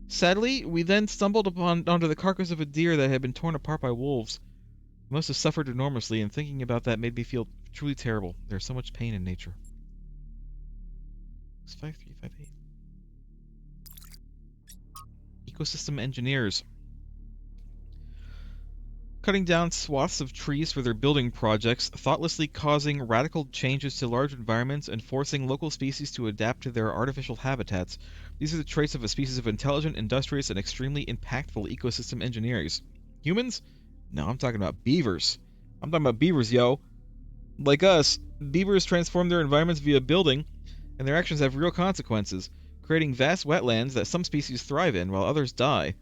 Sadly, we then stumbled onto the carcass of a deer that had been torn apart by wolves. We must have suffered enormously, and thinking about that made me feel truly terrible. There's so much pain in nature. It's 5358. Ecosystem engineers. Cutting down swaths of trees for their building projects, thoughtlessly causing radical changes to large environments, and forcing local species to adapt to their artificial habitats. These are the traits of a species of intelligent, industrious, and extremely impactful ecosystem engineers. Humans? No, I'm talking about beavers. I'm talking about beavers, yo. Like us, beavers transform their environments via building, and their actions have real consequences, creating vast wetlands that some species thrive in while others die.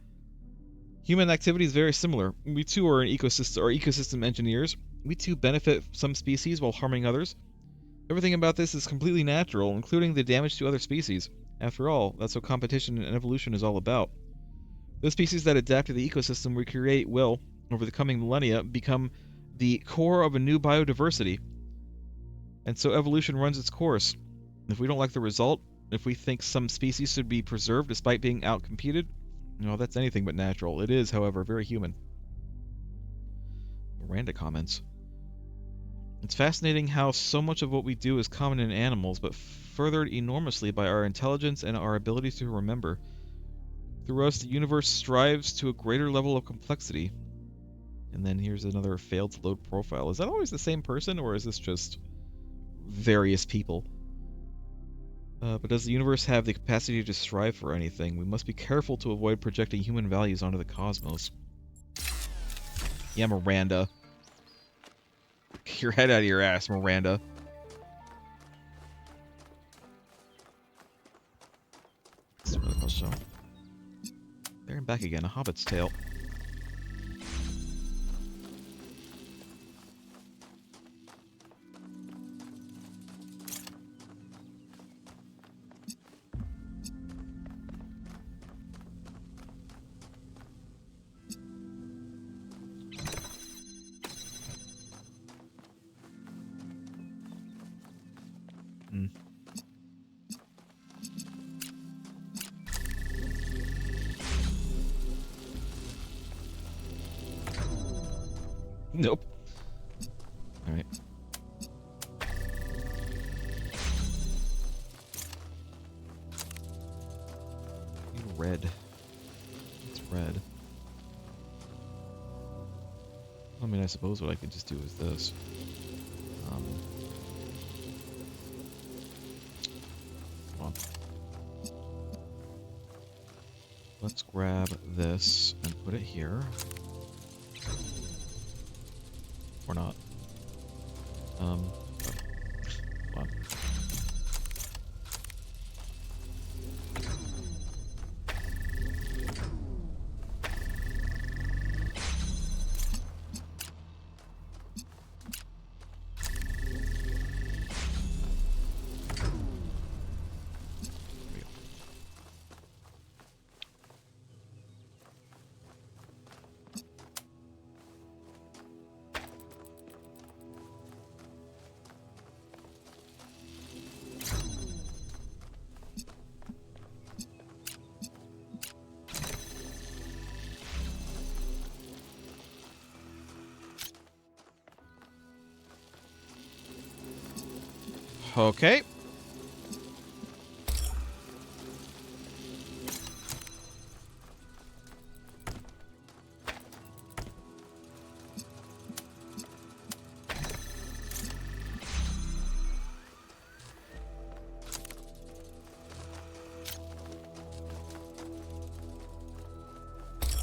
Human activity is very similar. We too are ecosystem engineers. We too benefit some species while harming others. Everything about this is completely natural, including the damage to other species. After all, that's what competition and evolution is all about. Those species that adapt to the ecosystem we create will, over the coming millennia, become the core of a new biodiversity. And so evolution runs its course. If we don't like the result, if we think some species should be preserved despite being outcompeted, no, that's anything but natural. It is, however, very human. Miranda comments. It's fascinating how so much of what we do is common in animals, but furthered enormously by our intelligence and our ability to remember. Through us, the universe strives to a greater level of complexity. And then here's another failed to load profile. Is that always the same person, or is this just various people? But does the universe have the capacity to strive for anything? We must be careful to avoid projecting human values onto the cosmos. Yeah, Miranda. Get your head out of your ass, Miranda. Let's see what show. There and back again, a hobbit's tale. Nope. Alright. Red. It's red. I mean, I suppose what I could just do is this. Come on. Let's grab this and put it here. Or not. Come on. Okay.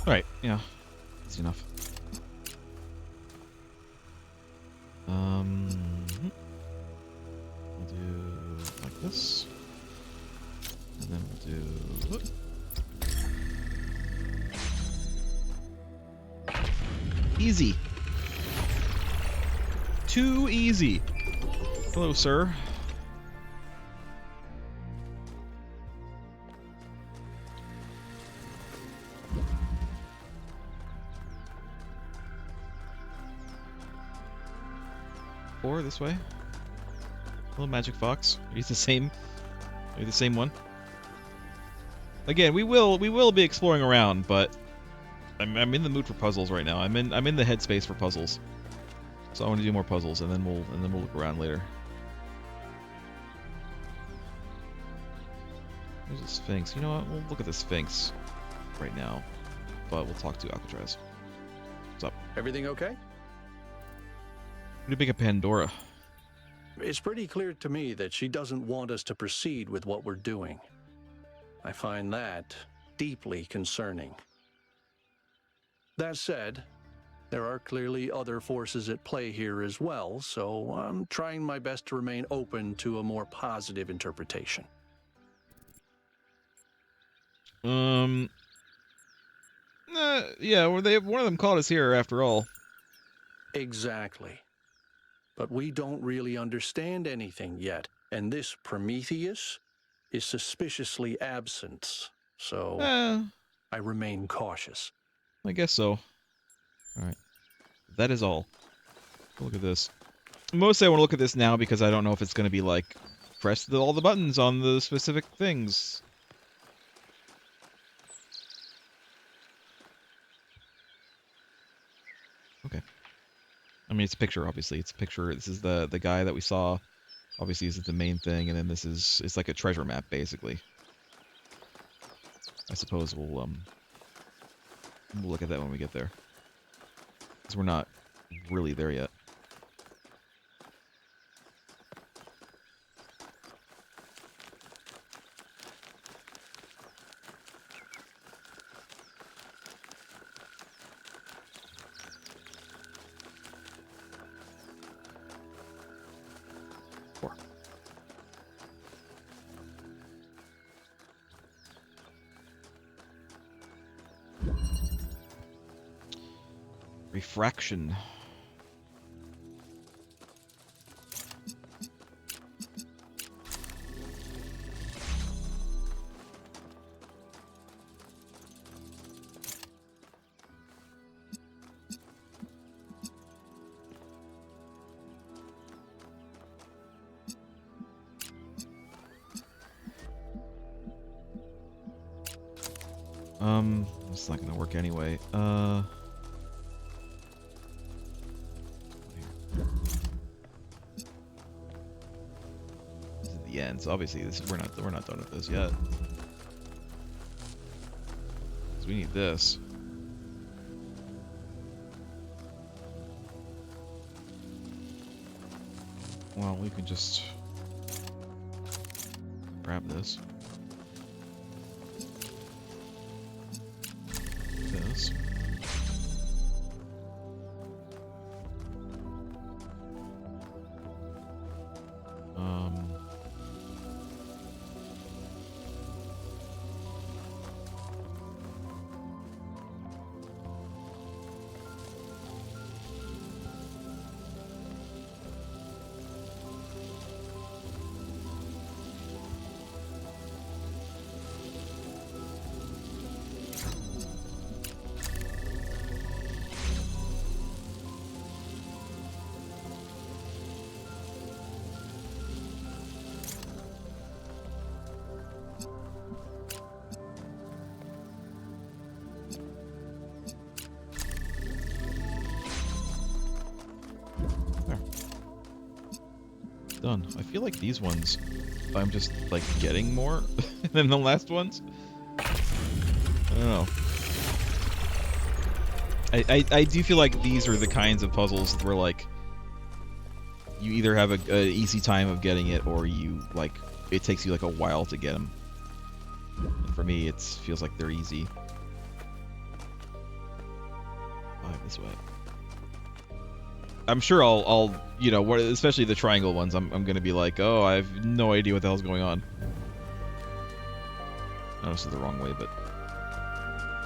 All right, yeah. That's enough. We'll do like this. And then we'll do... Whoop. Easy. Too easy. Hello, sir. Or this way. Hello, Magic Fox. Are you the same? Are you the same one? Again, we will be exploring around, but I'm in the mood for puzzles right now. I'm in the headspace for puzzles. So I want to do more puzzles, and then we'll look around later. There's a Sphinx. You know what? We'll look at the Sphinx right now, but we'll talk to Alcatraz. What's up? Everything okay? What do you think of Pandora? It's pretty clear to me that she doesn't want us to proceed with what we're doing. I find that deeply concerning. That said, there are clearly other forces at play here as well, so I'm trying my best to remain open to a more positive interpretation. Yeah, one of them caught us here after all. Exactly. But we don't really understand anything yet, and this Prometheus is suspiciously absent, so I remain cautious. I guess so. Alright. That is all. Look at this. Mostly I want to look at this now because I don't know if it's going to be like, press all the buttons on the specific things. Okay. I mean, it's a picture, obviously. It's a picture. This is the guy that we saw. Obviously, this is the main thing, and then this is... It's like a treasure map, basically. I suppose we'll look at that when we get there. Because we're not really there yet. Refraction. It's not gonna work anyway. The end. So obviously, we're not done with this yet. So we need this. Well, we can just grab this. This. Done. I feel like these ones, I'm just like getting more than the last ones. I don't know. I do feel like these are the kinds of puzzles where like you either have a easy time of getting it, or you like it takes you like a while to get them. And for me, it feels like they're easy. This way. I'm sure I'll you know, especially the triangle ones, I'm gonna be like, oh, I have no idea what the hell's going on. I know this is the wrong way, but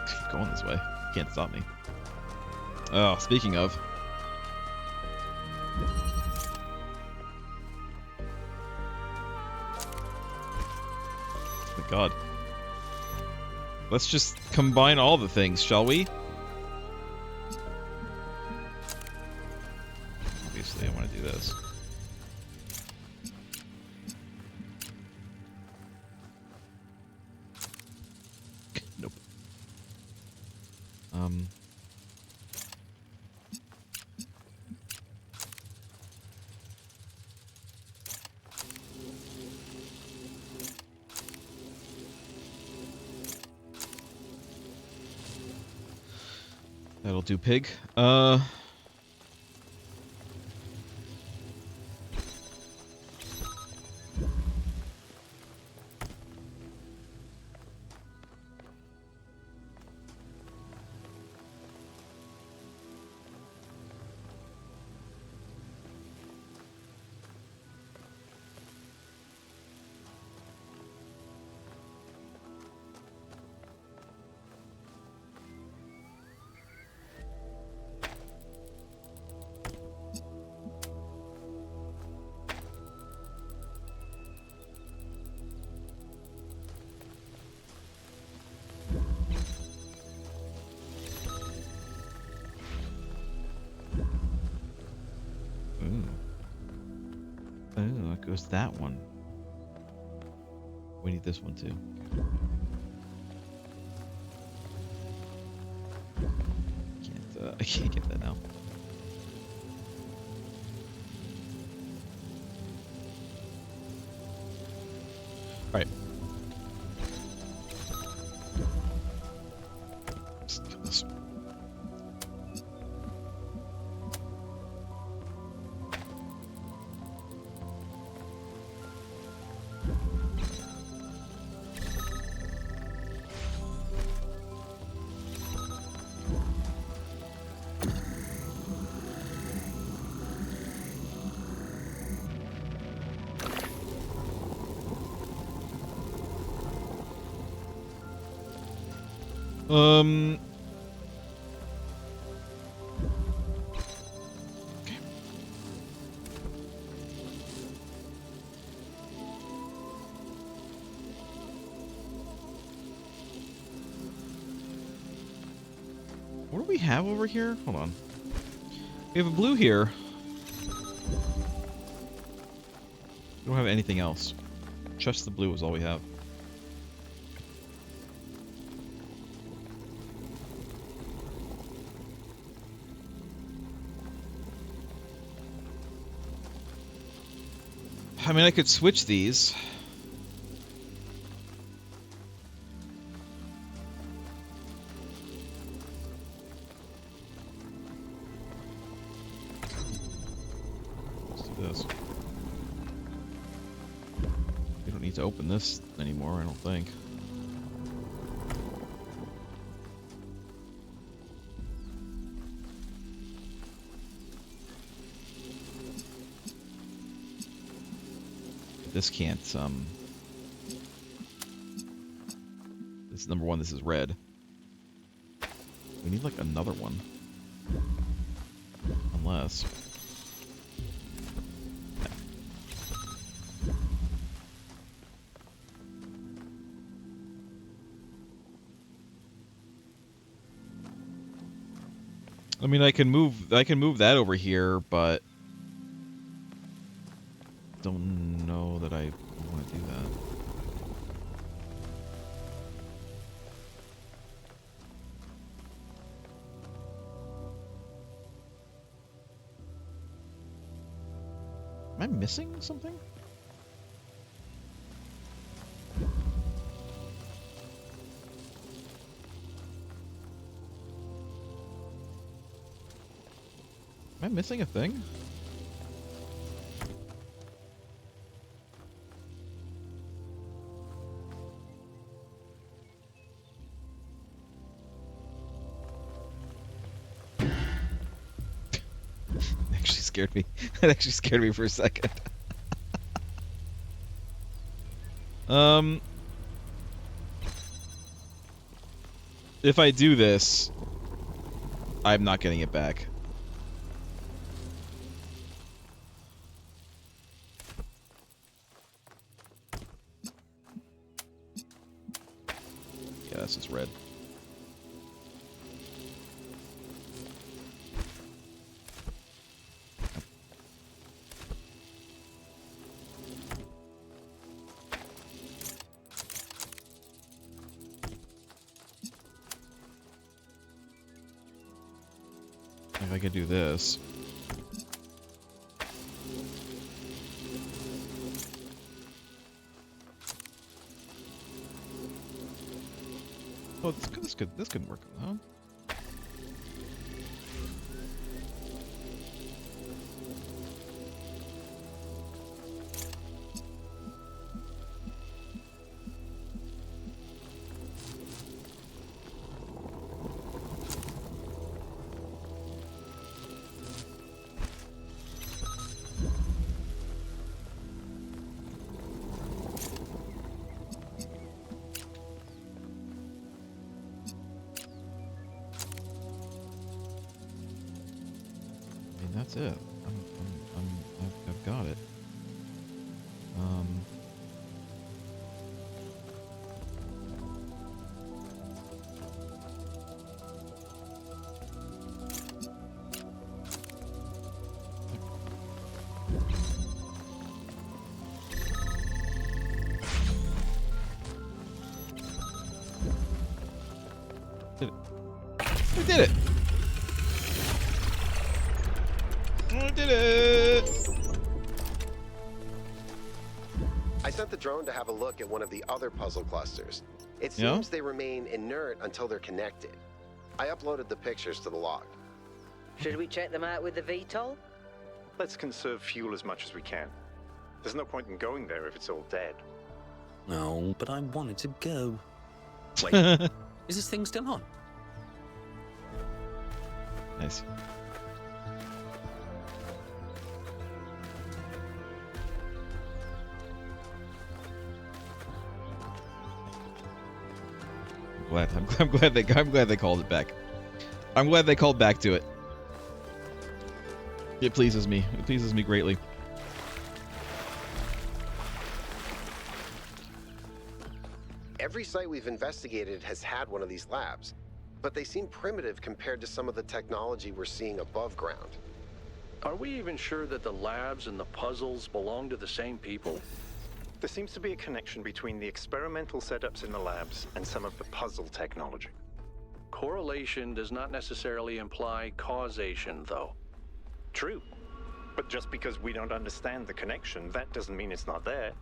keep going this way. You can't stop me. Oh, speaking of. Oh my God. Let's just combine all the things, shall we? I want to do this. Nope. That'll do, pig. Goes that one. We need this one too. I can't get that now. Alright. Let's kill this. Okay. What do we have over here? Hold on. We have a blue here. We don't have anything else. Just the blue is all we have. I mean, I could switch these. Let's do this. We don't need to open this anymore, I don't think. This can't, this is number one, this is red. We need, like, another one. Unless... I mean, I can move that over here, but... don't know that I want to do that. Am I missing something? Am I missing a thing? Scared me. That actually scared me for a second. If I do this, I'm not getting it back. Yeah, this is red. If I could do this. Oh, this could work, huh? That's it. I've got it. Did it? We did it. I did it! I sent sent the drone to have a look at one of the other puzzle clusters. It seems they remain inert until they're connected. I uploaded the pictures to the log. Should we check them out with the VTOL? Let's conserve fuel as much as we can. There's no point in going there if it's all dead. No, but I wanted to go. Wait, is this thing still on? Nice. I'm glad they called it back. I'm glad they called back to it. It pleases me. It pleases me greatly. Every site we've investigated has had one of these labs, but they seem primitive compared to some of the technology we're seeing above ground. Are we even sure that the labs and the puzzles belong to the same people? There seems to be a connection between the experimental setups in the labs and some of the puzzle technology. Correlation does not necessarily imply causation, though. True. But just because we don't understand the connection, that doesn't mean it's not there.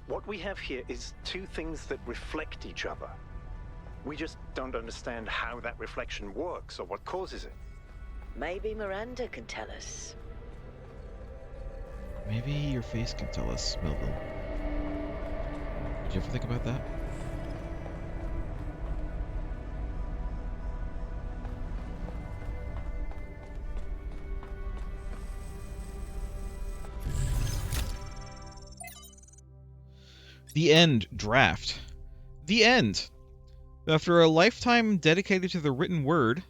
What we have here is two things that reflect each other. We just don't understand how that reflection works or what causes it. Maybe Miranda can tell us. Maybe your face can tell us, Melville. Did you ever think about that? The end draft. The end. After a lifetime dedicated to the written word,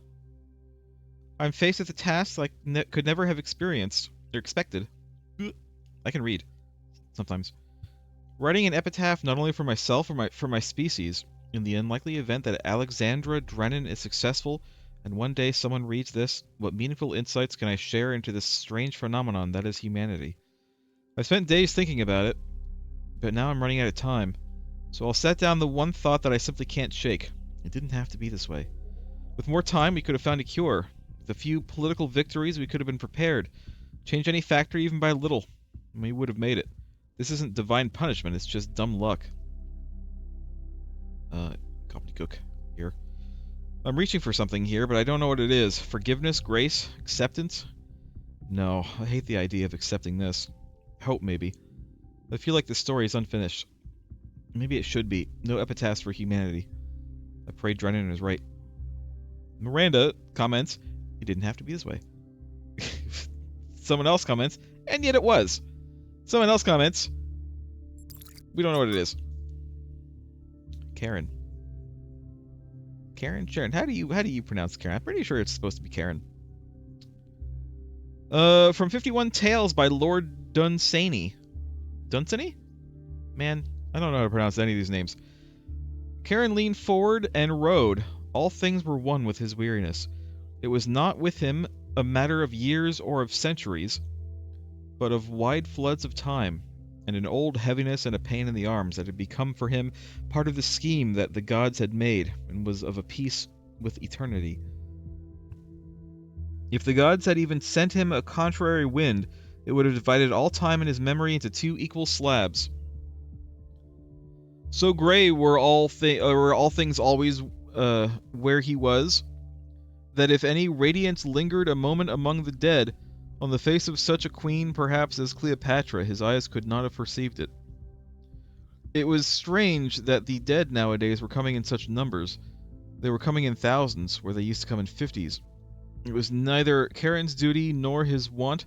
I'm faced with a task I could never have experienced or expected. I can read sometimes. Writing an epitaph not only for myself or for my species, in the unlikely event that Alexandra Drennan is successful, and one day someone reads this, what meaningful insights can I share into this strange phenomenon that is humanity? I spent days thinking about it, but now I'm running out of time, so I'll set down the one thought that I simply can't shake. It didn't have to be this way. With more time, we could have found a cure. With a few political victories, we could have been prepared. Change any factor even by little, and we would have made it. This isn't divine punishment, it's just dumb luck. Gobbledygook here. I'm reaching for something here, but I don't know what it is. Forgiveness, grace, acceptance? No, I hate the idea of accepting this. Hope, maybe. I feel like the story is unfinished. Maybe it should be. No epitaphs for humanity. I pray Drennan is right. Miranda comments, it didn't have to be this way. Someone else comments, and yet it was. Someone else comments, we don't know what it is. Karen. Sharon. How do you pronounce Karen? I'm pretty sure it's supposed to be Karen. From 51 Tales by Lord Dunsany. Dunsany? Man, I don't know how to pronounce any of these names. Karen leaned forward and rode. All things were one with his weariness. It was not with him a matter of years or of centuries, but of wide floods of time, and an old heaviness and a pain in the arms that had become for him part of the scheme that the gods had made, and was of a piece with eternity. If the gods had even sent him a contrary wind, it would have divided all time in his memory into two equal slabs. So gray were all things always where he was, that if any radiance lingered a moment among the dead, on the face of such a queen perhaps as Cleopatra, his eyes could not have perceived it. It was strange that the dead nowadays were coming in such numbers. They were coming in thousands, where they used to come in 50s. It was neither Karen's duty nor his wont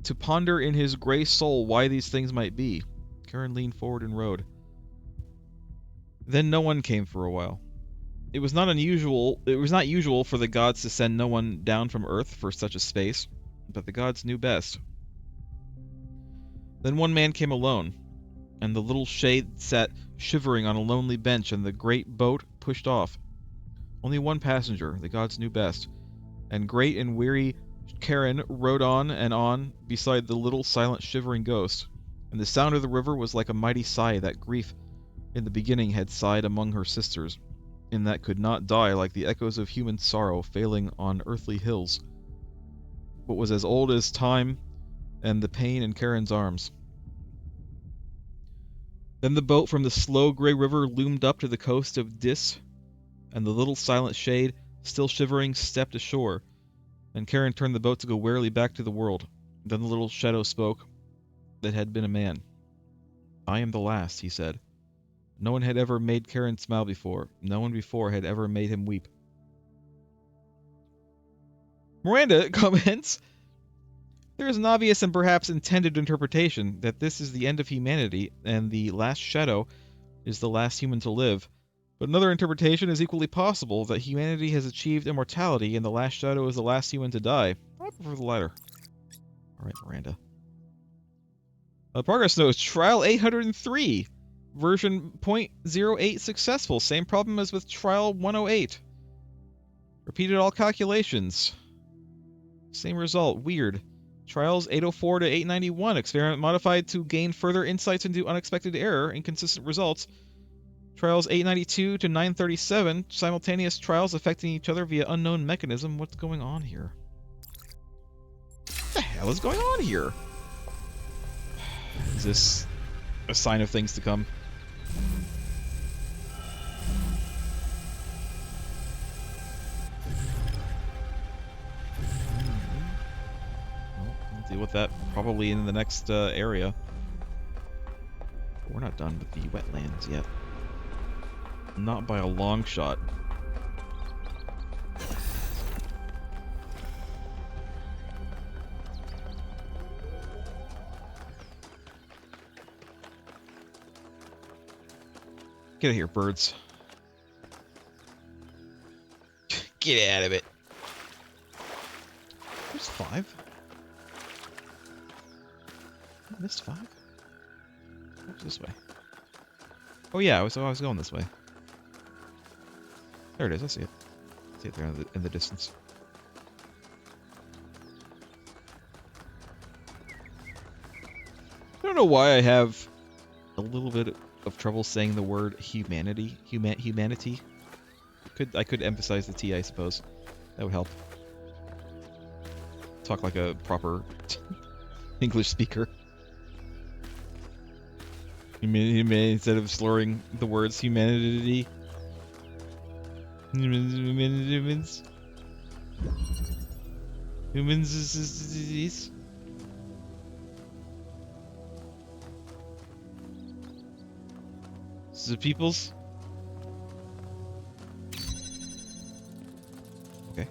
to ponder in his grey soul why these things might be. Karen leaned forward and rode. Then no one came for a while. It was not usual for the gods to send no one down from Earth for such a space, but the gods knew best. Then one man came alone, and the little shade sat shivering on a lonely bench, and the great boat pushed off. Only one passenger, the gods knew best, and great and weary Karen rode on beside the little silent shivering ghost, and the sound of the river was like a mighty sigh that grief in the beginning had sighed among her sisters, in that could not die like the echoes of human sorrow failing on earthly hills, but was as old as time and the pain in Karen's arms. Then the boat from the slow gray river loomed up to the coast of Dis, and the little silent shade, still shivering, stepped ashore. And Karen turned the boat to go warily back to the world. Then the little shadow spoke. That had been a man. I am the last, he said. No one had ever made Karen smile before. No one before had ever made him weep. Miranda comments, there is an obvious and perhaps intended interpretation that this is the end of humanity and the last shadow is the last human to live. But another interpretation is equally possible, that humanity has achieved immortality and the last shadow is the last human to die. I prefer the latter. Alright, Miranda. Progress notes, Trial 803, version 0.08 successful. Same problem as with Trial 108. Repeated all calculations. Same result. Weird. Trials 804 to 891. Experiment modified to gain further insights into unexpected error. Inconsistent results. Trials 892 to 937. Simultaneous trials affecting each other via unknown mechanism. What's going on here? What the hell is going on here? Is this a sign of things to come? We'll deal with that probably in the next area. We're not done with the wetlands yet. Not by a long shot. Get out of here, birds. Get out of it. There's 5. I missed 5. What's this way? Oh yeah, I was going this way. There it is. I see it. I see it there in the distance. I don't know why I have a little bit of trouble saying the word humanity. Humanity. I could emphasize the T, I suppose. That would help. Talk like a proper English speaker. Instead of slurring the words humanity. Humans. Humans is disease. The peoples. Okay.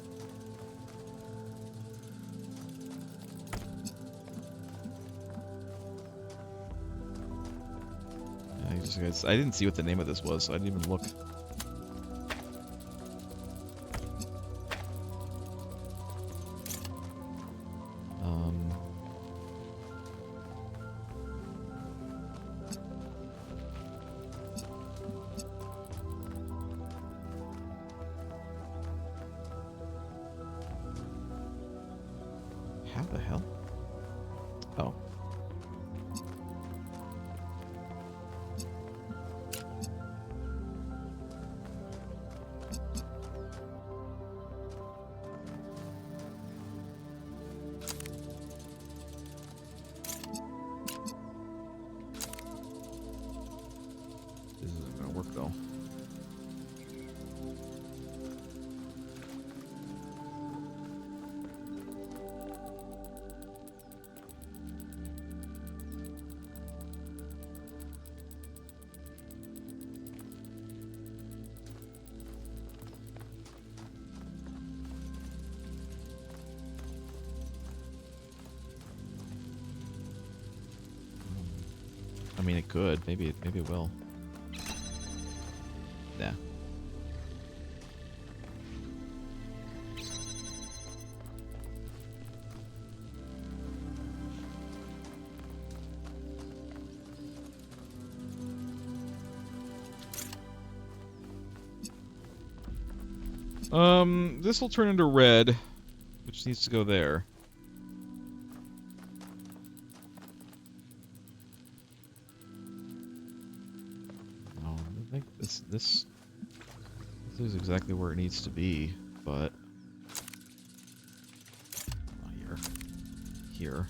I didn't see what the name of this was, so I didn't even look. How the hell? Oh. This isn't gonna work though. I mean, it could. Maybe it will. Yeah. This will turn into red, which needs to go there. I think this is exactly where it needs to be, but not here.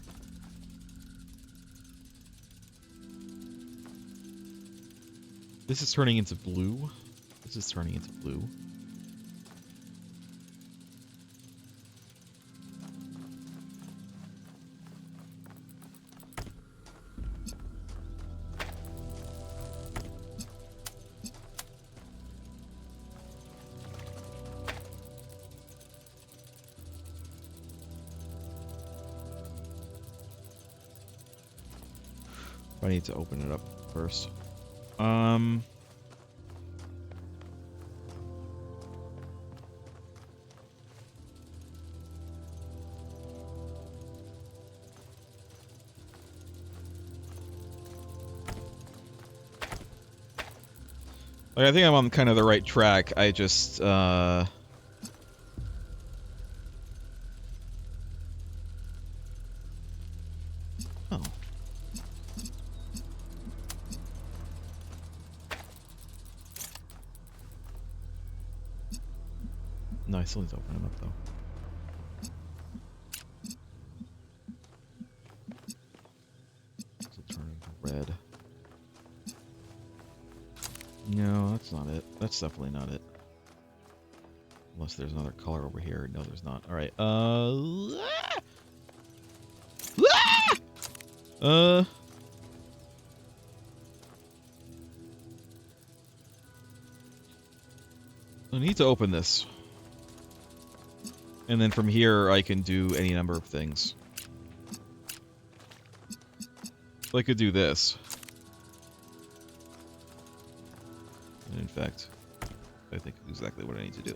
This is turning into blue. This is turning into blue. I need to open it up first. Like, I think I'm on kind of the right track. I just, Oh. No, I still need to open it up, though. This will turn into red. No, that's not it. That's definitely not it. Unless there's another color over here. No, there's not. Alright, I need to open this. And then from here, I can do any number of things. So I could do this. And in fact, I think exactly what I need to do.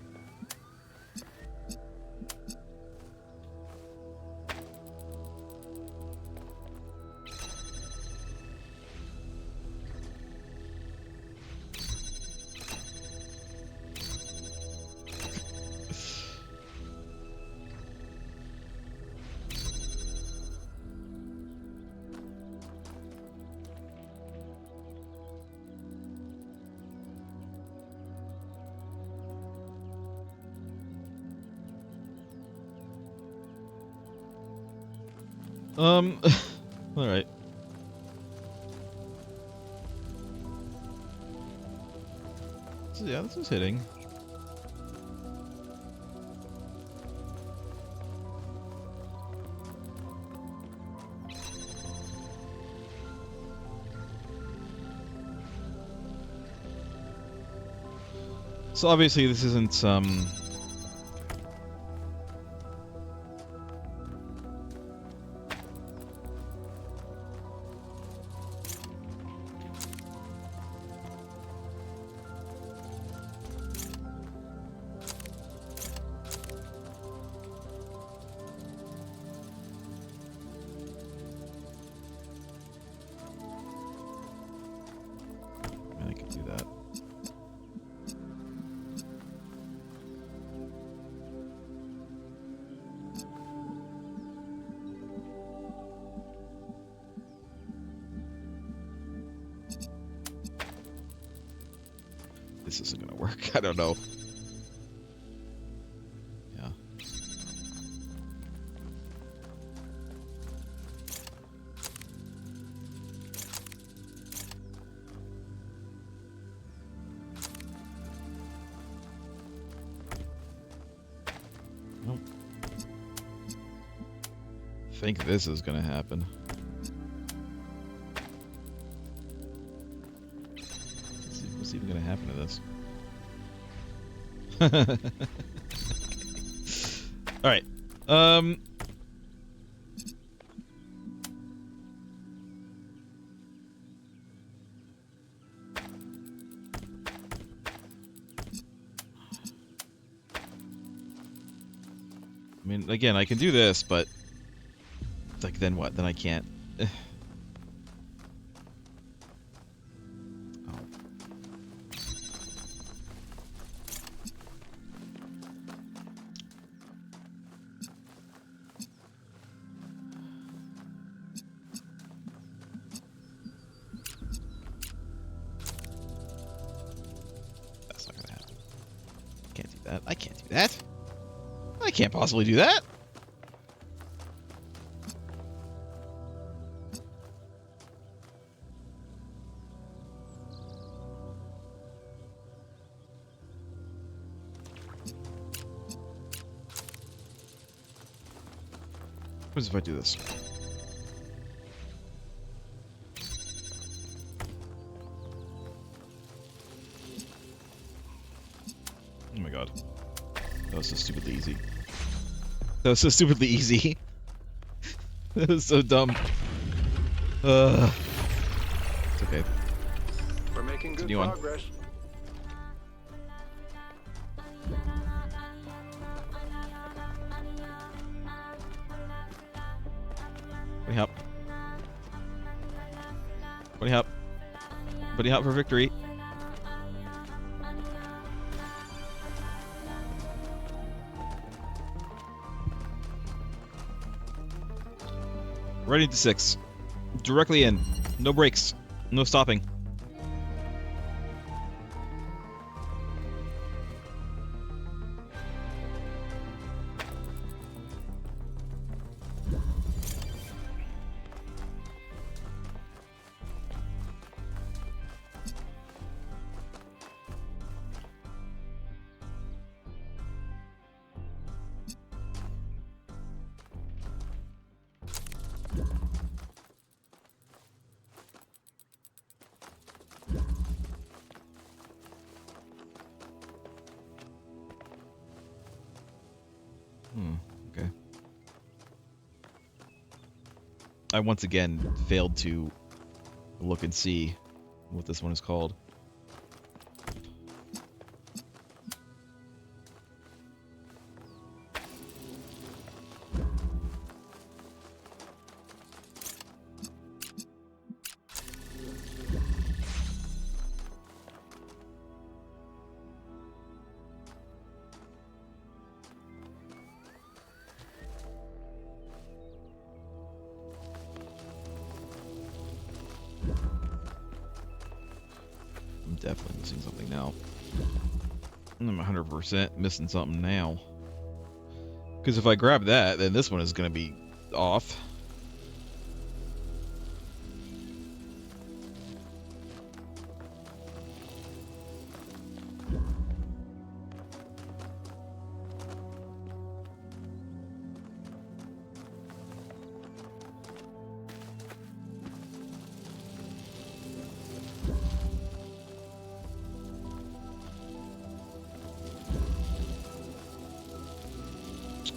Alright. So yeah, this is hitting. So obviously this isn't, I could do that. This isn't gonna work. I don't know. Yeah. Nope. I think this is gonna happen. What's even gonna happen to this? All right. I mean, again, I can do this, but like, then what? Then I can't. That's not gonna happen. Can't do that. I can't do that. I can't possibly do that. What if I do this? Oh my god. That was so stupidly easy. That was so stupidly easy. That was so dumb. It's okay. We're making good Continue on. progress. Buddy hop. Buddy hop. Buddy hop for victory. Right into 6. Directly in. No brakes. No stopping. Okay. I once again failed to look and see what this one is called. I'm definitely missing something now. I'm 100% missing something now. Because if I grab that, then this one is going to be off.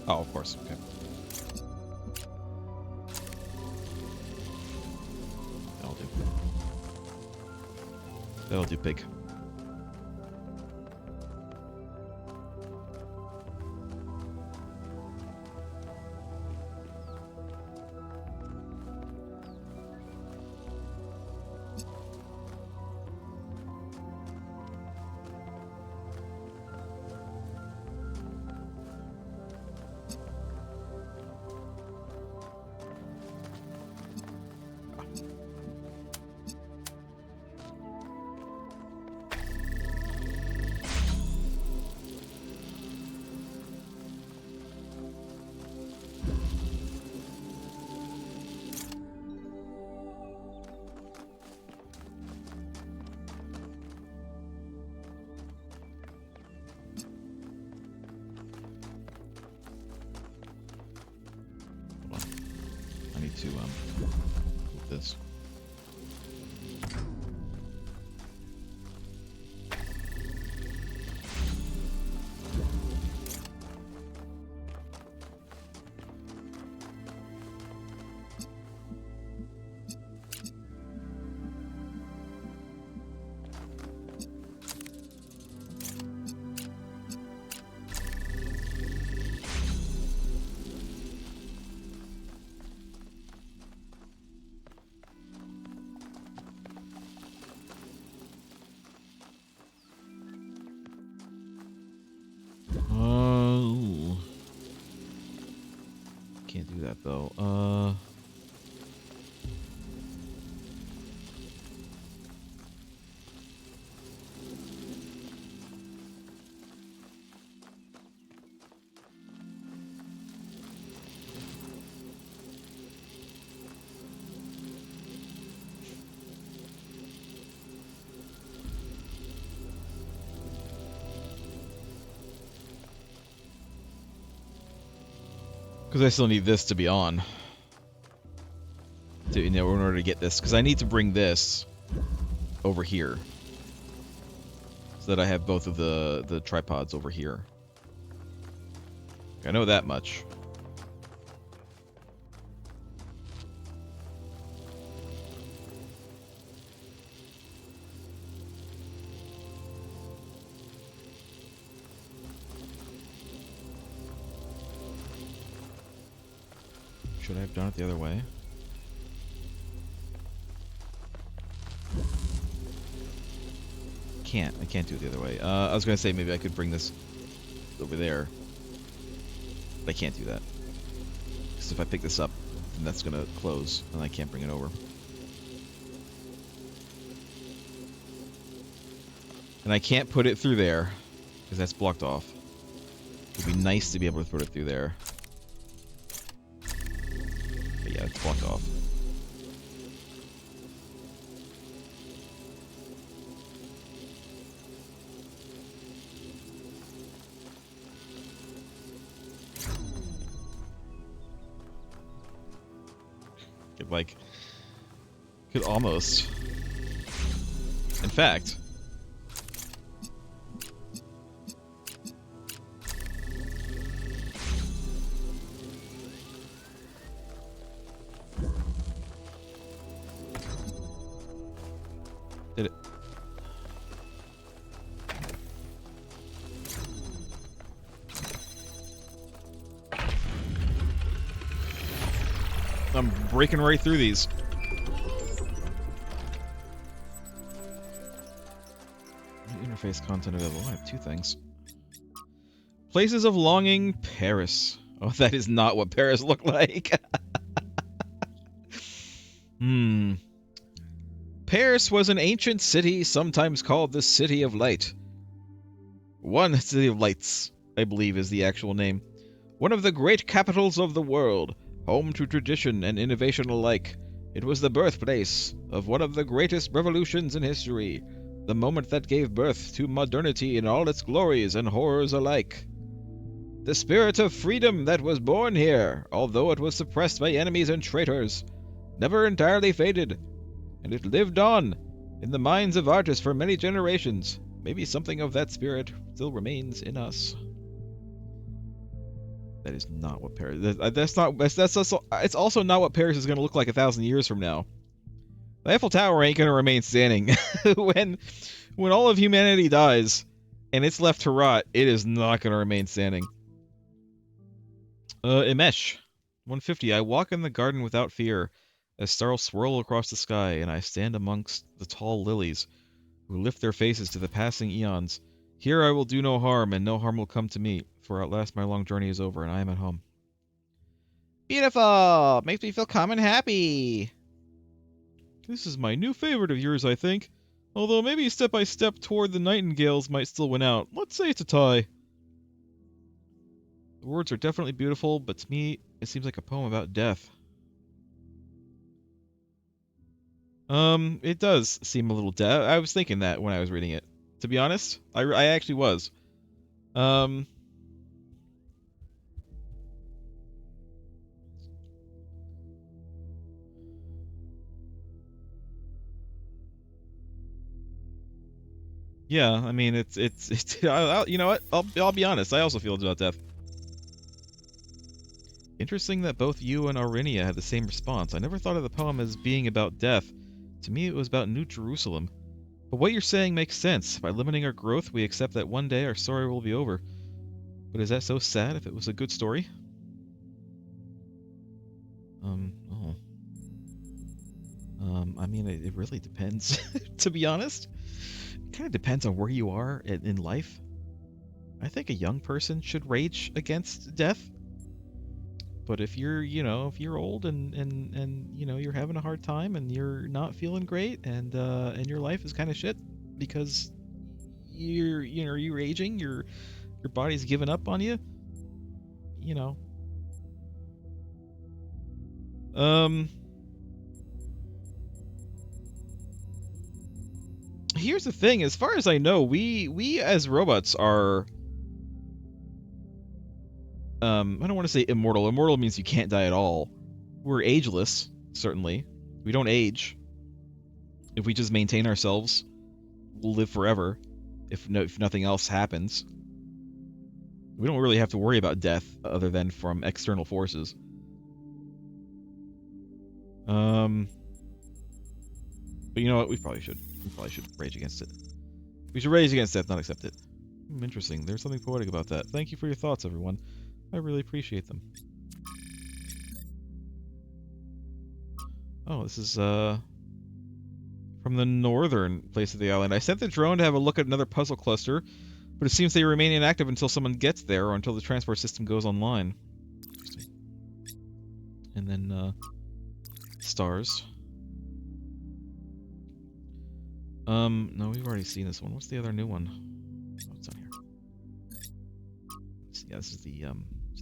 Oh, of course. Okay. That'll do. That'll do, pig. I need to move this. Can't do that though. Because I still need this to be on. To, in order to get this. Because I need to bring this over here. So that I have both of the tripods over here. I know that much. Should I have done it the other way? I can't do it the other way. I was gonna say maybe I could bring this over there. But I can't do that. Because if I pick this up, then that's gonna close, and I can't bring it over. And I can't put it through there, because that's blocked off. It'd be nice to be able to put it through there. But yeah, it's blocked off. Could almost. In fact. Did it? I'm breaking right through these. Interface content available. I have two things. Places of Longing, Paris. Oh, that is not what Paris looked like. Paris was an ancient city, sometimes called the City of Light. One City of Lights, I believe, is the actual name. One of the great capitals of the world. Home to tradition and innovation alike, it was the birthplace of one of the greatest revolutions in history, the moment that gave birth to modernity in all its glories and horrors alike. The spirit of freedom that was born here, although it was suppressed by enemies and traitors, never entirely faded, and it lived on in the minds of artists for many generations. Maybe something of that spirit still remains in us. That is not what Paris. That's also. It's also not what Paris is going to look like 1,000 years from now. The Eiffel Tower ain't going to remain standing when all of humanity dies and it's left to rot. It is not going to remain standing. Imesh, 150. I walk in the garden without fear, as stars swirl across the sky, and I stand amongst the tall lilies, who lift their faces to the passing eons. Here I will do no harm, and no harm will come to me, for at last my long journey is over, and I am at home. Beautiful! Makes me feel calm and happy! This is my new favorite of yours, I think. Although maybe step by step toward the nightingales might still win out. Let's say it's a tie. The words are definitely beautiful, but to me, it seems like a poem about death. It does seem a little death. I was thinking that when I was reading it. To be honest, I actually was. Yeah, I mean, it's you know what? I'll be honest. I also feel it's about death. Interesting that both you and Aurinia had the same response. I never thought of the poem as being about death. To me, it was about New Jerusalem. But what you're saying makes sense. By limiting our growth, we accept that one day our story will be over. But is that so sad if it was a good story? I mean, it really depends, to be honest. It kind of depends on where you are in life. I think a young person should rage against death. But if you're, if you're old and you're having a hard time and you're not feeling great and your life is kind of shit because you're aging, your body's giving up on you, Here's the thing, as far as I know, we as robots are I don't want to say immortal. Immortal means you can't die at all. We're ageless, certainly. We don't age. If we just maintain ourselves, we'll live forever. If nothing else happens. We don't really have to worry about death other than from external forces. But you know what? We probably should rage against it. We should rage against death, not accept it. Interesting. There's something poetic about that. Thank you for your thoughts, everyone. I really appreciate them. Oh, this is from the northern place of the island. I sent the drone to have a look at another puzzle cluster, but it seems they remain inactive until someone gets there or until the transport system goes online. Interesting. And then stars. No, we've already seen this one. What's the other new one? Oh, it's on here. Yeah, this is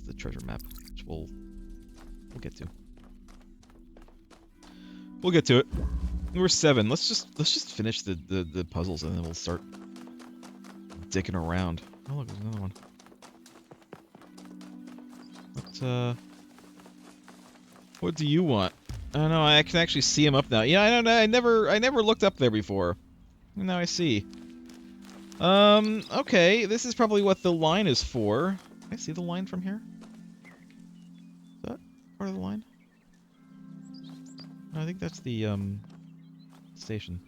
the treasure map, which we'll get to. We'll get to it. We're 7. Let's just finish the puzzles and then we'll start dicking around. Oh look, there's another one. What do you want? I don't know. I can actually see him up now. Yeah, I don't know. I never looked up there before. Now I see. Okay. This is probably what the line is for. Can I see the line from here? Is that part of the line? No, I think that's the station.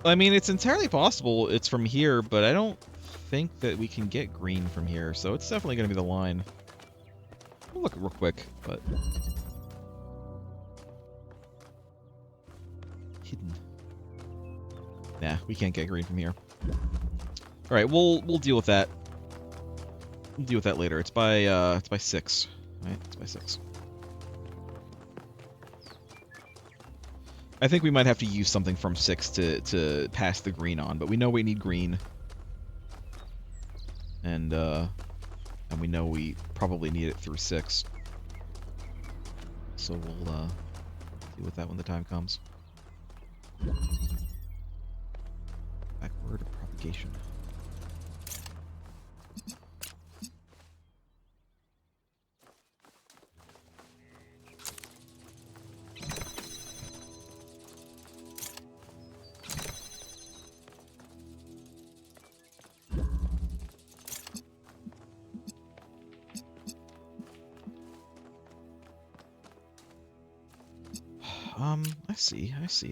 I mean, it's entirely possible it's from here, but I don't think that we can get green from here, so it's definitely going to be the line. I'll look real quick, but... Hidden. Nah, we can't get green from here. Alright, we'll deal with that. We'll deal with that later. It's by 6. Right? It's by 6. I think we might have to use something from 6 to pass the green on, but we know we need green. And we know we probably need it through 6. So we'll deal with that when the time comes. Backward propagation.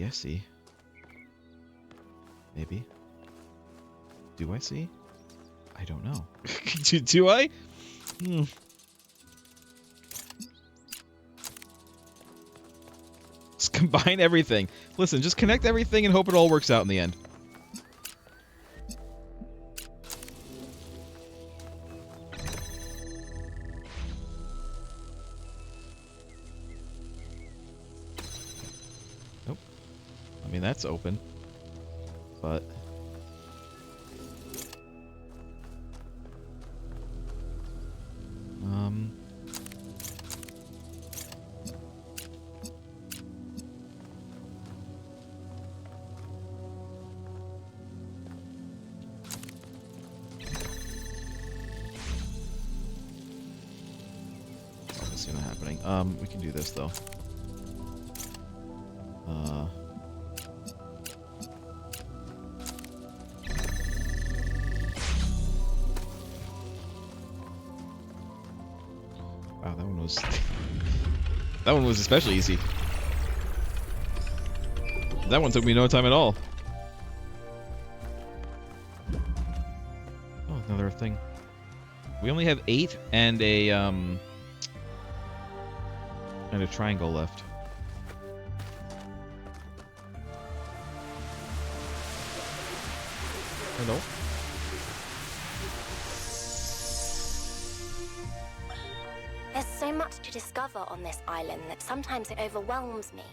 I see. Maybe. Do I see? I don't know. do I? Just combine everything. Listen, just connect everything and hope it all works out in the end. I mean, that's open, but it's not happening. We can do this though. Wow, that one was especially easy. That one took me no time at all. Oh, another thing. We only have 8 and a triangle left. Hello? There's so much to discover on this island that sometimes it overwhelms me.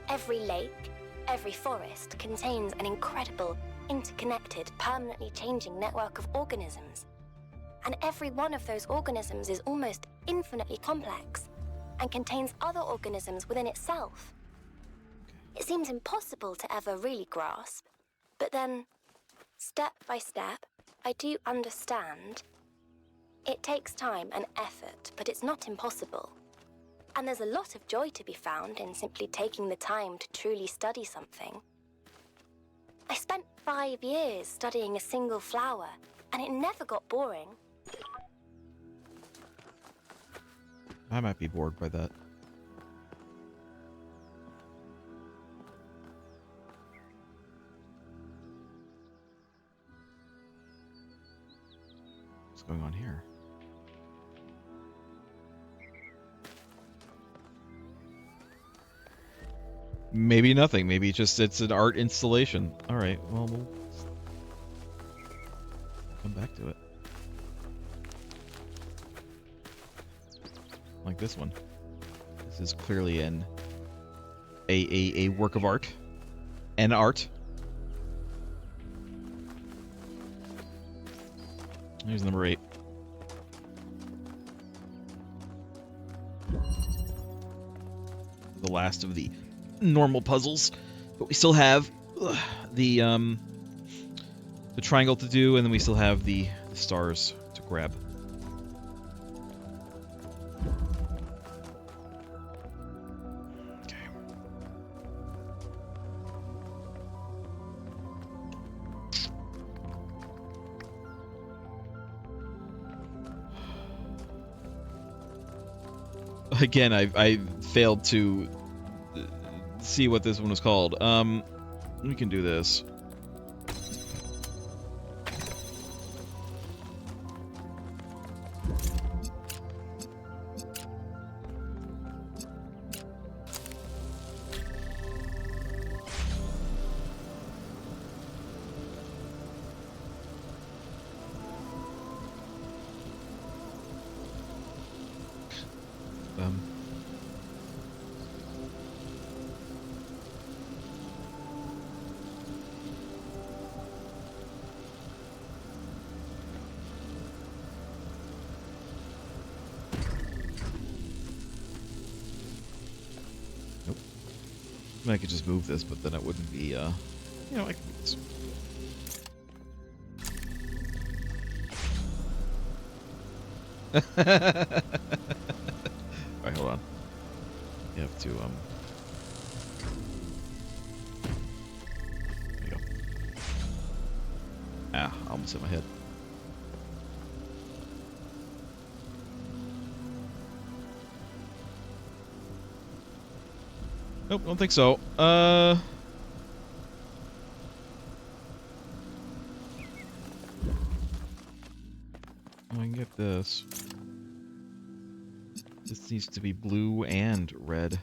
Every lake, every forest contains an incredible, interconnected, permanently changing network of organisms. And every one of those organisms is almost infinitely complex and contains other organisms within itself. It seems impossible to ever really grasp, But then, step by step, I do understand. It takes time and effort, but it's not impossible. And there's a lot of joy to be found in simply taking the time to truly study something. I spent 5 years studying a single flower, and it never got boring. I might be bored by that. What's going on here? Maybe nothing. Maybe just it's an art installation. All right. Well, we'll come back to it. Like this one. This is clearly a work of art. An art. Here's number 8. The last of the normal puzzles, but we still have the triangle to do, and then we still have the stars to grab. Okay. Again, I failed to see what this one was called. We can do this. I could just move this, but then it wouldn't be, you know, I can move this. Alright, hold on. You have to, there you go. Ah, I almost hit my head. Nope, don't think so. I can get this. This needs to be blue and red.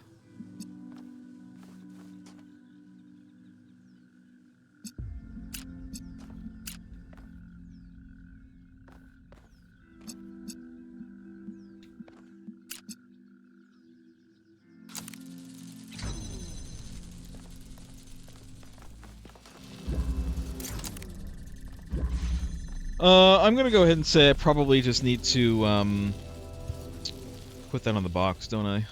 I'm gonna go ahead and say I probably just need to, put that on the box, don't I?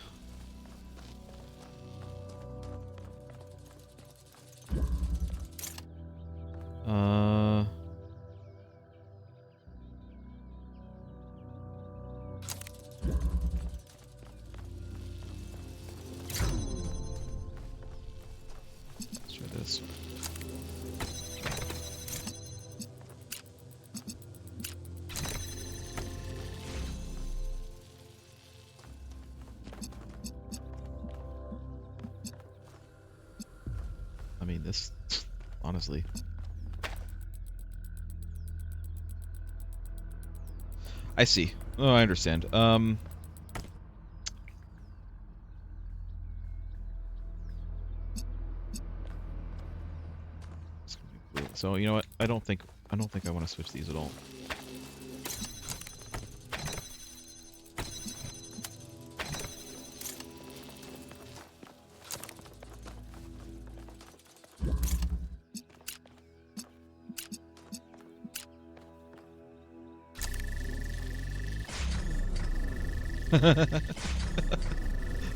Let's try this. I mean, this, honestly. I see. Oh, I understand. So, you know what? I don't think I want to switch these at all.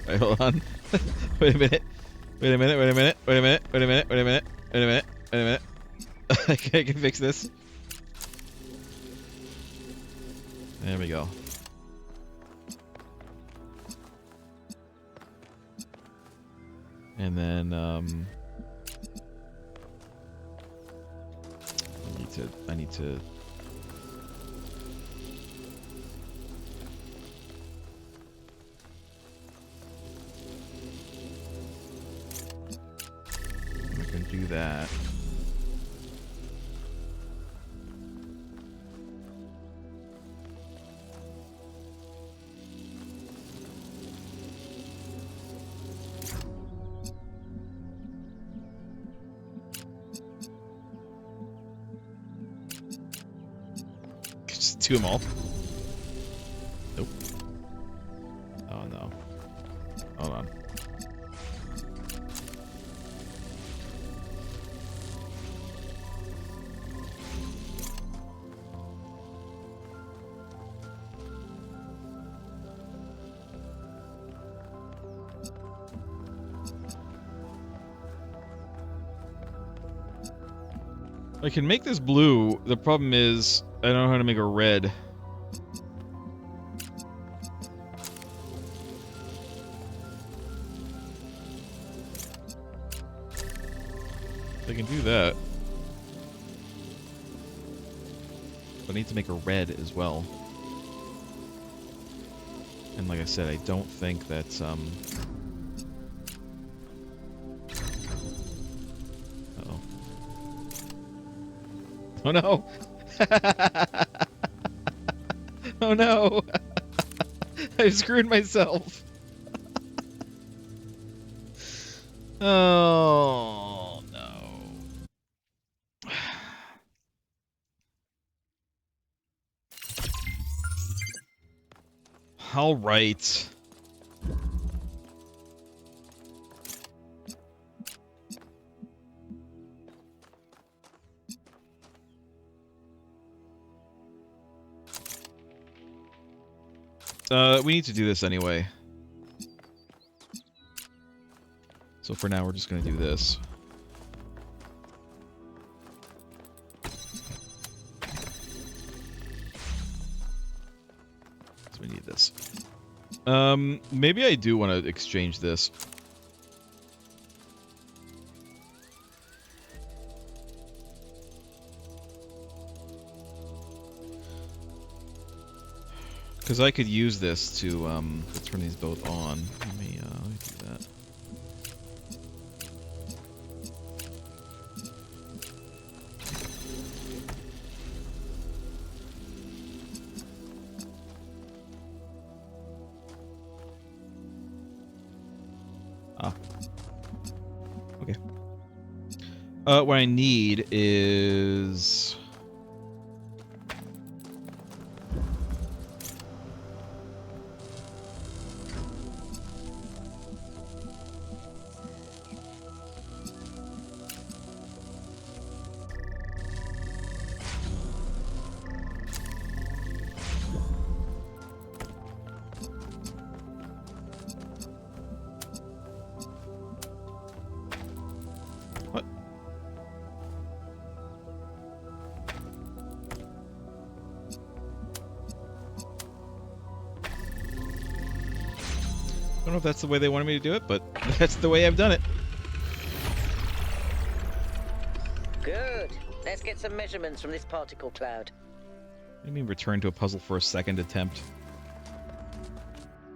Wait, hold on. Wait a minute. Wait a minute. Wait a minute. Wait a minute. Wait a minute. Wait a minute. Wait a minute. Wait a minute. I can fix this. There we go. And then I need to I can do that. Do them all. Nope. Oh no. Hold on. I can make this blue. The problem is I don't know how to make a red. I can do that. But I need to make a red as well. And like I said, I don't think that's Uh-oh. Oh no! Oh no! I've screwed myself. Oh no. All right. We need to do this anyway. So for now, we're just going to do this. So we need this. Maybe I do want to exchange this. Because I could use this to turn these both on. Let me do that. Ah. Okay. What I need is... I don't know if that's the way they wanted me to do it, but that's the way I've done it. Good. Let's get some measurements from this particle cloud. What do you mean return to a puzzle for a second attempt?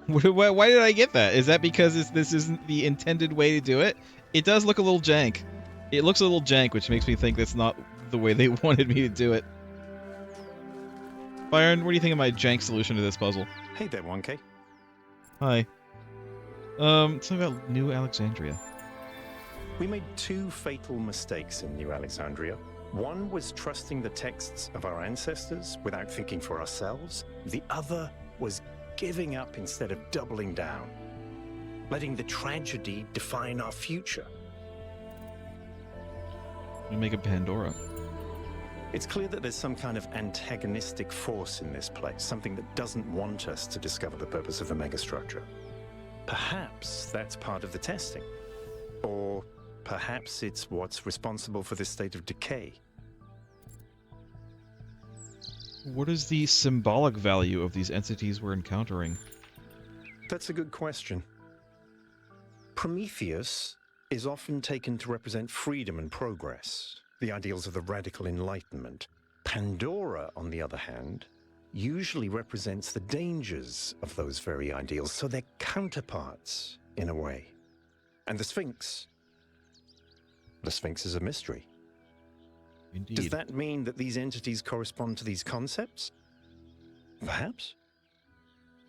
Why did I get that? Is that because this isn't the intended way to do it? It does look a little jank. It looks a little jank, which makes me think that's not the way they wanted me to do it. Byron, what do you think of my jank solution to this puzzle? Hey there, 1K. Hi. Something about New Alexandria. We made two fatal mistakes in New Alexandria. One was trusting the texts of our ancestors without thinking for ourselves. The other was giving up instead of doubling down, letting the tragedy define our future. We make a Pandora. It's clear that there's some kind of antagonistic force in this place, something that doesn't want us to discover the purpose of the megastructure. Perhaps that's part of the testing. Or perhaps it's what's responsible for this state of decay. What is the symbolic value of these entities we're encountering? That's a good question. Prometheus is often taken to represent freedom and progress, the ideals of the radical enlightenment. Pandora, on the other hand, usually represents the dangers of those very ideals, so they're counterparts, in a way. And the Sphinx is a mystery. Indeed. Does that mean that these entities correspond to these concepts? Perhaps.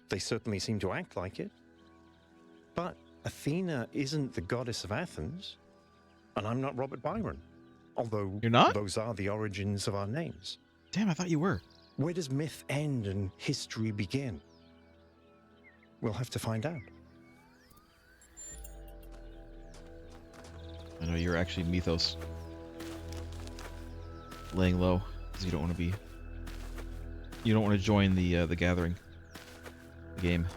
They certainly seem to act like it. But Athena isn't the goddess of Athens, and I'm not Robert Byron. Although You're not? those are the origins of our names. Damn, I thought you were. Where does myth end and history begin? We'll have to find out. I know you're actually Mythos. Laying low, because you don't want to join the gathering, the game.